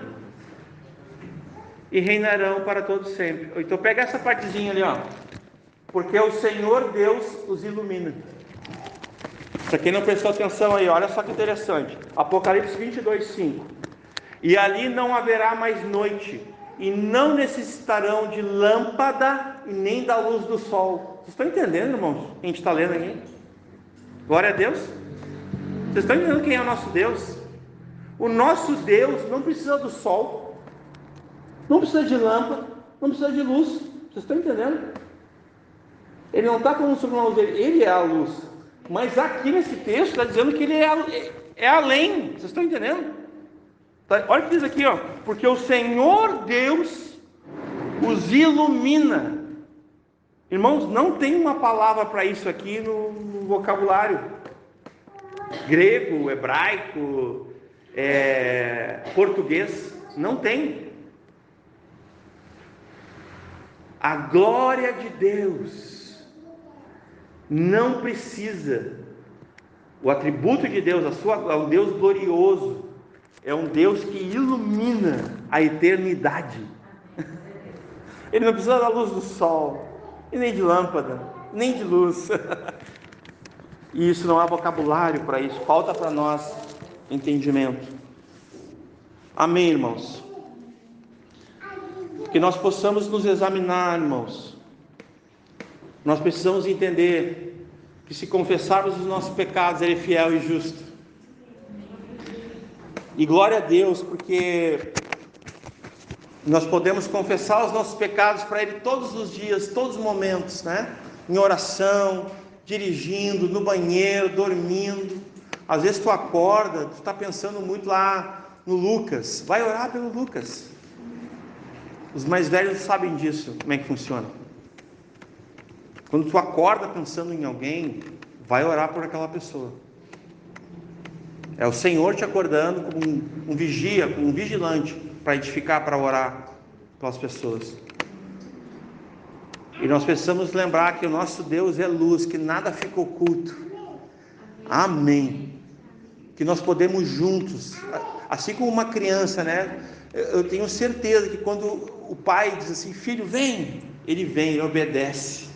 e reinarão para todo sempre. Então pega essa partezinha ali, ó. Porque o Senhor Deus os ilumina. Para quem não prestou atenção aí, olha só que interessante. Apocalipse 22, 5. E ali não haverá mais noite, e não necessitarão de lâmpada e nem da luz do sol. Vocês estão entendendo, irmãos? A gente está lendo aqui. Glória a Deus. Vocês estão entendendo quem é o nosso Deus? O nosso Deus não precisa do sol, não precisa de lâmpada, não precisa de luz. Vocês estão entendendo? Ele não está falando sobre a luz dele, ele é a luz. Mas aqui nesse texto está dizendo que ele é além. Vocês estão entendendo? Olha o que diz aqui, ó. Porque o Senhor Deus os ilumina. Irmãos, não tem uma palavra para isso aqui no vocabulário grego, hebraico, português. Não tem. A glória de Deus não precisa. O atributo de Deus, é um Deus glorioso, é um Deus que ilumina a eternidade. Ele não precisa da luz do sol, e nem de lâmpada, nem de luz. E isso não há vocabulário para isso, falta para nós entendimento. Amém, irmãos? Que nós possamos nos examinar, irmãos. Nós precisamos entender que se confessarmos os nossos pecados, Ele é fiel e justo. E glória a Deus, porque nós podemos confessar os nossos pecados para Ele todos os dias, todos os momentos, né? Em oração, dirigindo, no banheiro, dormindo. Às vezes tu acorda, tu está pensando muito lá no Lucas, vai orar pelo Lucas. Os mais velhos sabem disso, como é que funciona. Quando tu acorda pensando em alguém, vai orar por aquela pessoa. É o Senhor te acordando como um vigia, como um vigilante, para edificar, para orar pelas pessoas. E nós precisamos lembrar que o nosso Deus é luz, que nada fica oculto. Amém. Que nós podemos juntos, assim como uma criança, né? Eu tenho certeza que quando o pai diz assim, filho, vem, ele obedece.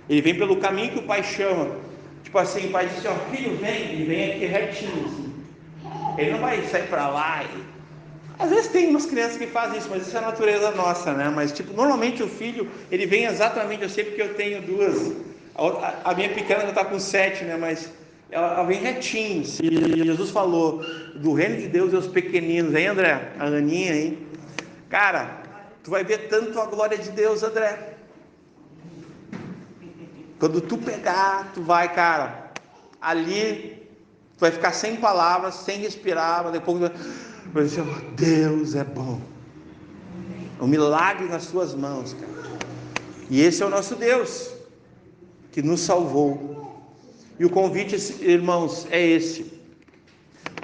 Ele vem pelo caminho que o pai chama. Tipo assim, o pai diz assim, ó, filho, vem, ele vem aqui retinho, assim. Ele não vai sair para lá. Às vezes tem umas crianças que fazem isso, mas isso é a natureza nossa, né? Mas tipo, normalmente o filho, ele vem exatamente, eu sei porque eu tenho duas. A minha pequena já está com 7, né? Mas ela vem retinho. E Jesus falou do reino de Deus e os pequeninos, hein, André? A Aninha, hein? Cara, tu vai ver tanto a glória de Deus, André. Quando tu pegar, tu vai, cara, ali, tu vai ficar sem palavras, sem respirar, mas depois vai dizer, oh, Deus é bom. Um milagre nas suas mãos, cara. E esse é o nosso Deus, que nos salvou. E o convite, irmãos, é esse.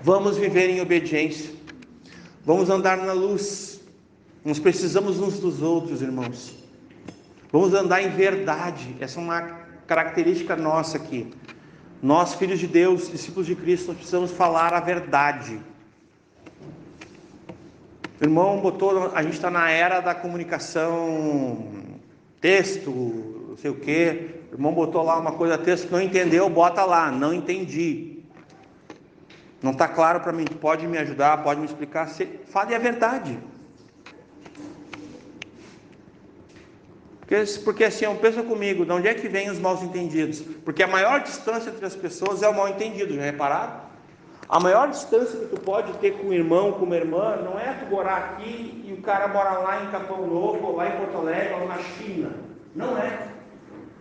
Vamos viver em obediência. Vamos andar na luz. Nós precisamos uns dos outros, irmãos. Vamos andar em verdade. Essa é uma característica nossa aqui. Nós, filhos de Deus, discípulos de Cristo, nós precisamos falar a verdade. O irmão botou, a gente está na era da comunicação, texto, não sei o que. O irmão botou lá uma coisa, texto, não entendeu, bota lá, não entendi. Não está claro para mim, pode me ajudar, pode me explicar. Fale a verdade. Porque assim, pensa comigo, de onde é que vem os mal entendidos? Porque a maior distância entre as pessoas é o mal entendido, já repararam? A maior distância que tu pode ter com um irmão, com uma irmã, não é tu morar aqui e o cara mora lá em Capão Novo, ou lá em Porto Alegre, ou na China. Não é.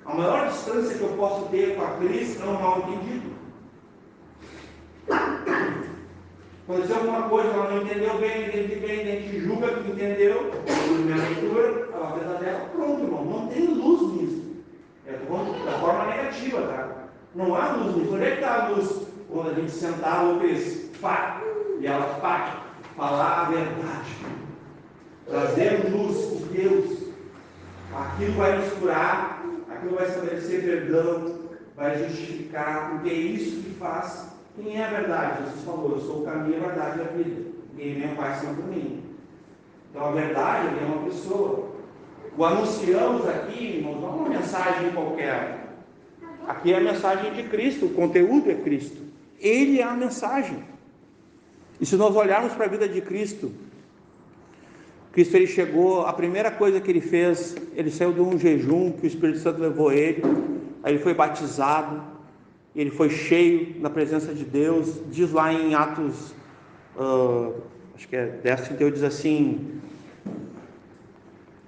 A maior distância que eu posso ter com a Cris é um mal entendido. Aconteceu alguma coisa, ela não entendeu bem, a gente julga que entendeu, minha leitura, ela fez a dela, pronto, irmão, não tem luz nisso. Da forma negativa, tá? Não há luz nisso. Onde é que está a luz? Quando a gente sentar, ou fez, pá, e ela, pá, falar a verdade, trazer luz por Deus, aquilo vai nos curar, aquilo vai estabelecer perdão, vai justificar, porque é isso que faz. Quem é a verdade? Jesus falou, eu sou o caminho, a verdade e a vida. Ninguém vem ao Pai senão por mim. Então a verdade é uma pessoa. O anunciamos aqui, irmãos, não é uma mensagem qualquer. Aqui é a mensagem de Cristo, o conteúdo é Cristo. Ele é a mensagem. E se nós olharmos para a vida de Cristo, Cristo ele chegou, a primeira coisa que ele fez, ele saiu de um jejum que o Espírito Santo levou ele, aí ele foi batizado, ele foi cheio na presença de Deus. Diz lá em Atos, acho que é 10:38, diz assim,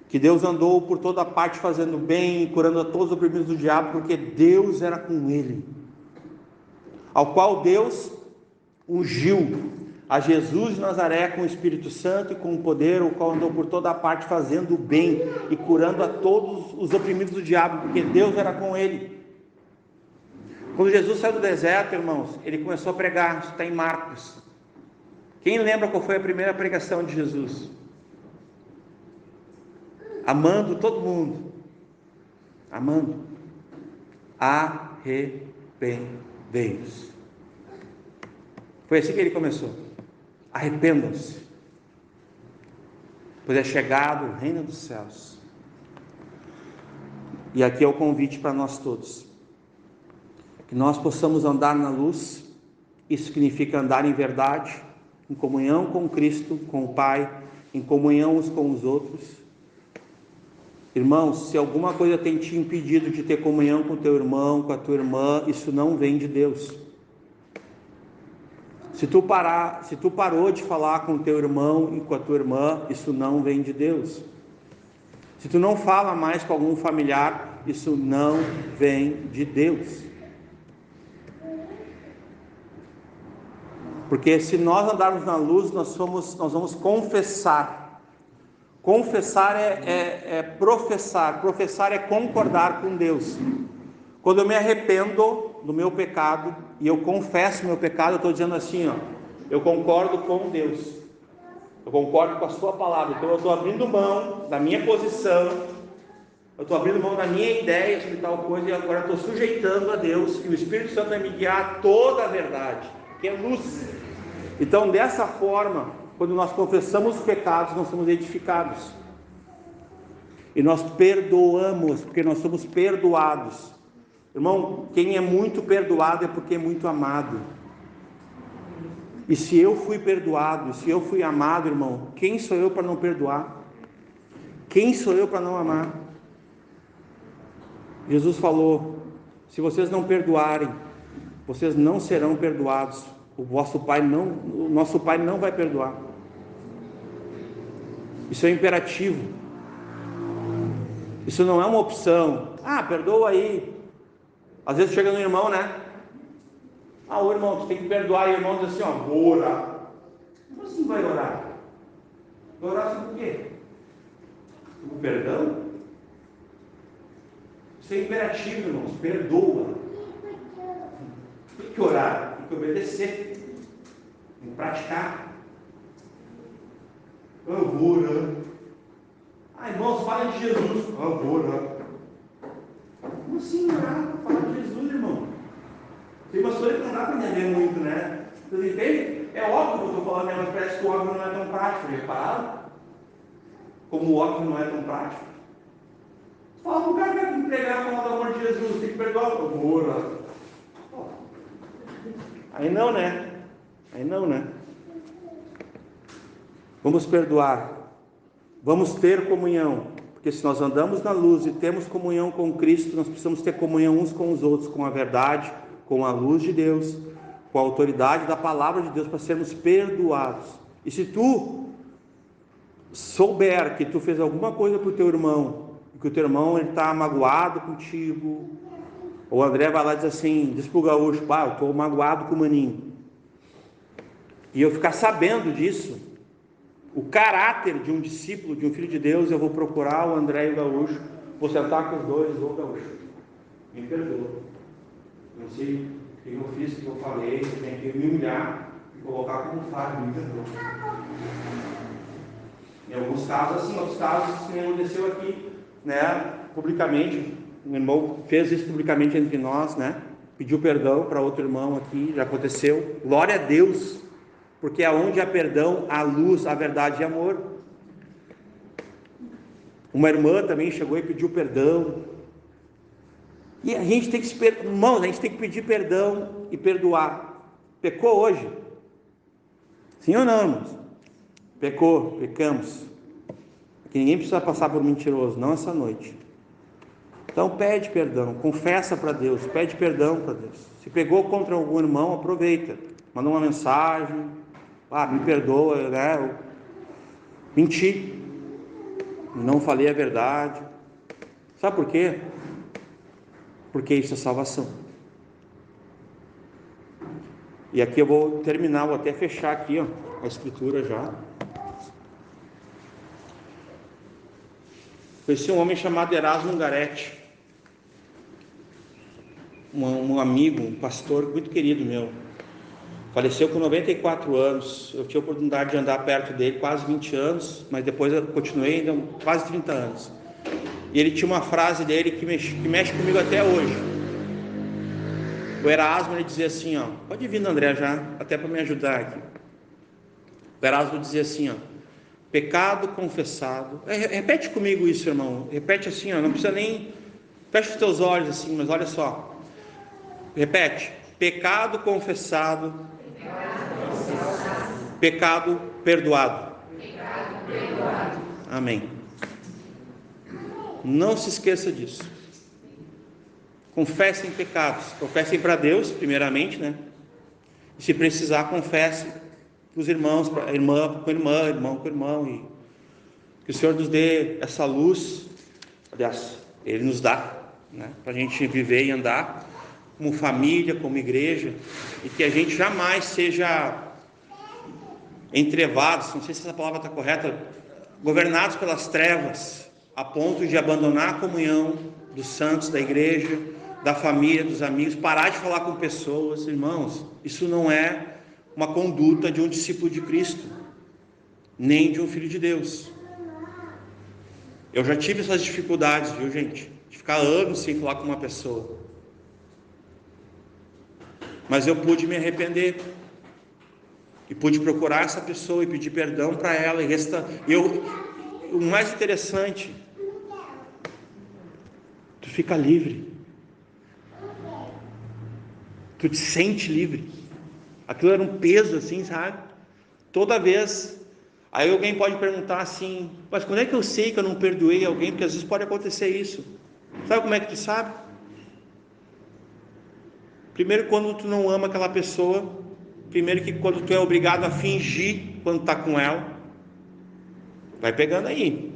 que Deus andou por toda parte fazendo bem, curando a todos os oprimidos do diabo, porque Deus era com ele, ao qual Deus ungiu a Jesus de Nazaré com o Espírito Santo e com o poder, o qual andou por toda parte fazendo o bem e curando a todos os oprimidos do diabo, porque Deus era com ele. Quando Jesus saiu do deserto, irmãos, ele começou a pregar, isso está em Marcos. Quem lembra qual foi a primeira pregação de Jesus? Amando todo mundo, amando, arrependei-vos. Foi assim que ele começou. Arrependam-se, pois é chegado o reino dos céus. E aqui é o convite para nós todos, que nós possamos andar na luz. Isso significa andar em verdade, em comunhão com Cristo, com o Pai, em comunhão uns com os outros. Irmãos, se alguma coisa tem te impedido de ter comunhão com o teu irmão, com a tua irmã, isso não vem de Deus. Se tu parou de falar com o teu irmão e com a tua irmã, isso não vem de Deus. Se tu não fala mais com algum familiar, isso não vem de Deus. Porque se nós andarmos na luz, nós vamos confessar. Confessar é professar. Professar é concordar com Deus. Quando eu me arrependo do meu pecado e eu confesso meu pecado, eu estou dizendo assim, eu concordo com Deus, eu concordo com a sua palavra. Então eu estou abrindo mão da minha posição, eu estou abrindo mão da minha ideia sobre tal coisa, e agora estou sujeitando a Deus, e o Espírito Santo vai me guiar a toda a verdade, que é luz. Então, dessa forma, quando nós confessamos os pecados, nós somos edificados, e nós perdoamos, porque nós somos perdoados. Irmão, quem é muito perdoado é porque é muito amado. E se eu fui perdoado, se eu fui amado, irmão, quem sou eu para não perdoar? Quem sou eu para não amar? Jesus falou, se vocês não perdoarem, vocês não serão perdoados. O nosso Pai não vai perdoar. Isso é imperativo. Isso não é uma opção. Perdoa aí. Às vezes chega no irmão, né? O irmão, tu tem que perdoar. E o irmão diz assim, vou orar. Como assim vai orar? Vai orar sobre o quê? Sobre o perdão? Isso é imperativo, irmãos. Perdoa. Tem que orar, tem que obedecer, tem que praticar. Eu vou orar. Irmãos, fala de Jesus. Eu vou orar. Como assim orar? Fala de Jesus, irmão. Tem umas coisas que não dá para entender muito, né? Vocês entendem? É óbvio que eu estou falando, mas parece que o óbvio não é tão prático. Repararam? Como o óbvio não é tão prático. Fala para o cara que vai entregar a palavra do amor de Jesus, tem que perdoar. Eu vou orar. Aí não, né? Vamos perdoar. Vamos ter comunhão. Porque Porque se nós andamos na luz e temos comunhão com Cristo, nós precisamos ter comunhão uns com os outros, com a verdade, com a luz de Deus, com a autoridade da palavra de Deus, para sermos perdoados. E se tu souber que tu fez alguma coisa para o teu irmão, que o teu irmão está magoado contigo, o André vai lá e diz assim, diz para o gaúcho, eu estou magoado com o maninho, e eu ficar sabendo disso, o caráter de um discípulo, de um filho de Deus, eu vou procurar o André e o gaúcho, vou sentar com os dois, ô gaúcho, me perdoa, não sei o que eu fiz, o que eu falei, você tem que me humilhar e colocar como falho, me perdoa. Em alguns casos assim, outros casos que aconteceu aqui, né, publicamente, o irmão fez isso publicamente entre nós, né, pediu perdão para outro irmão aqui, já aconteceu, glória a Deus, porque aonde há perdão, há luz, há verdade e amor. Uma irmã também chegou e pediu perdão, e a gente tem que, irmãos, a gente tem que pedir perdão e perdoar. Pecou hoje? Sim ou não, irmãos? Pecamos. Que ninguém precisa passar por mentiroso, não essa noite. Então pede perdão, confessa para Deus, pede perdão para Deus. Se pegou contra algum irmão, aproveita, manda uma mensagem, me perdoa, né? Eu menti, não falei a verdade. Sabe por quê? Porque isso é salvação. E aqui eu vou terminar, vou até fechar aqui, a escritura já. Conheci um homem chamado Erasmo Garetti, um amigo, um pastor muito querido meu. Faleceu com 94 anos. Eu tive a oportunidade de andar perto dele quase 20 anos, mas depois eu continuei ainda quase 30 anos. E ele tinha uma frase dele que mexe comigo até hoje. O Erasmo, ele dizia assim, pode vir, André, já, até para me ajudar aqui. O Erasmo dizia assim, pecado confessado. Repete comigo isso, irmão. Repete assim, não precisa nem... Fecha os teus olhos assim, mas olha só. Repete. Pecado confessado. Pecado perdoado. Amém. Não se esqueça disso. Confessem pecados. Confessem para Deus, primeiramente, né? E se precisar, confesse para os irmãos, irmão com irmão, e que o Senhor nos dê essa luz. Aliás, Ele nos dá, né? Para a gente viver e andar como família, como igreja, e que a gente jamais seja entrevados, não sei se essa palavra está correta, governados pelas trevas, a ponto de abandonar a comunhão dos santos, da igreja, da família, dos amigos, parar de falar com pessoas. Irmãos, isso não é uma conduta de um discípulo de Cristo, nem de um filho de Deus. Eu já tive essas dificuldades, viu, gente? De ficar anos sem falar com uma pessoa. Mas eu pude me arrepender. E pude procurar essa pessoa e pedir perdão para ela. O mais interessante, tu fica livre. Tu te sente livre. Aquilo era um peso assim, sabe? Toda vez. Aí alguém pode perguntar assim, mas quando é que eu sei que eu não perdoei alguém? Porque às vezes pode acontecer isso. Sabe como é que tu sabe? Primeiro, quando tu não ama aquela pessoa. Primeiro, que quando tu é obrigado a fingir quando está com ela. Vai pegando aí.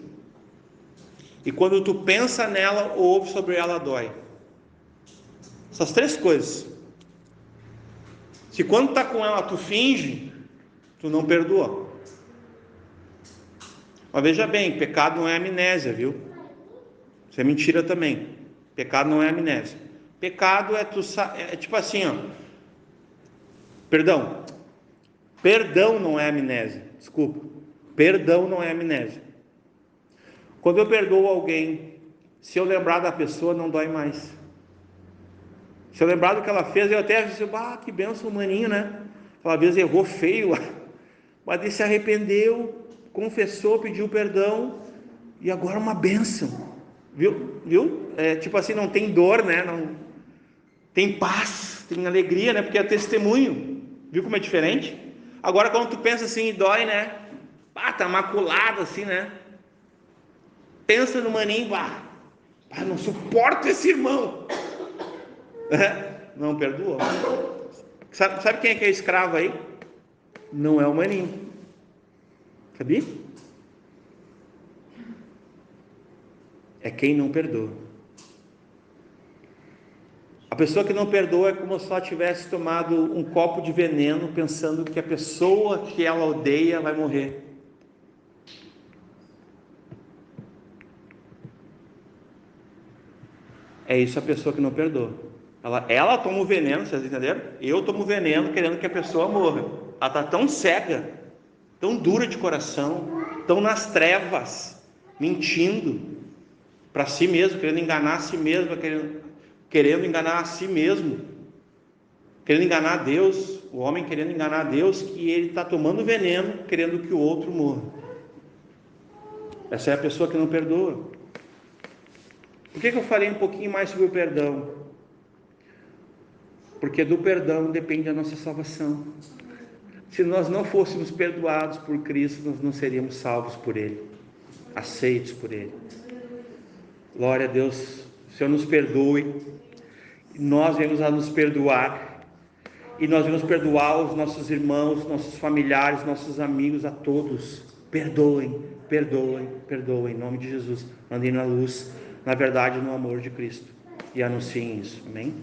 E quando tu pensa nela ou ouve sobre ela, dói. Essas três coisas. Se quando está com ela tu finge, tu não perdoa. Mas veja bem, pecado não é amnésia, viu? Isso é mentira também. Pecado não é amnésia. Pecado é tipo assim, Perdão não é amnésia. Desculpa. Perdão não é amnésia. Quando eu perdoo alguém, se eu lembrar da pessoa, não dói mais. Se eu lembrar do que ela fez, eu até disse, que benção, maninho, né? Aquela vez errou feio, mas ele se arrependeu, confessou, pediu perdão, e agora uma benção. Viu? Tipo assim, não tem dor, né? Não tem paz, tem alegria, né? Porque é testemunho. Viu como é diferente? Agora quando tu pensa assim, dói, né? Tá maculado assim, né? pensa no maninho, não suporto esse irmão. Não perdoou. Sabe quem é que é escravo aí? Não é o maninho. Sabia? É quem não perdoa. A pessoa que não perdoa é como se ela tivesse tomado um copo de veneno pensando que a pessoa que ela odeia vai morrer. É isso a pessoa que não perdoa. Ela toma o veneno, vocês entenderam? Eu tomo o veneno querendo que a pessoa morra. Ela está tão cega, tão dura de coração, tão nas trevas, mentindo para si mesmo, querendo enganar a si mesmo, querendo enganar a si mesmo, querendo enganar a Deus, o homem querendo enganar a Deus, que ele está tomando veneno, querendo que o outro morra. Essa é a pessoa que não perdoa. Por que eu falei um pouquinho mais sobre o perdão? Porque do perdão depende a nossa salvação. Se nós não fôssemos perdoados por Cristo, nós não seríamos salvos por Ele, aceitos por Ele. Glória a Deus. O Senhor nos perdoe. Nós vamos a nos perdoar. E nós vamos perdoar os nossos irmãos, nossos familiares, nossos amigos, a todos. Perdoem, perdoem, perdoem. Em nome de Jesus. Andem na luz, na verdade, no amor de Cristo. E anunciem isso. Amém?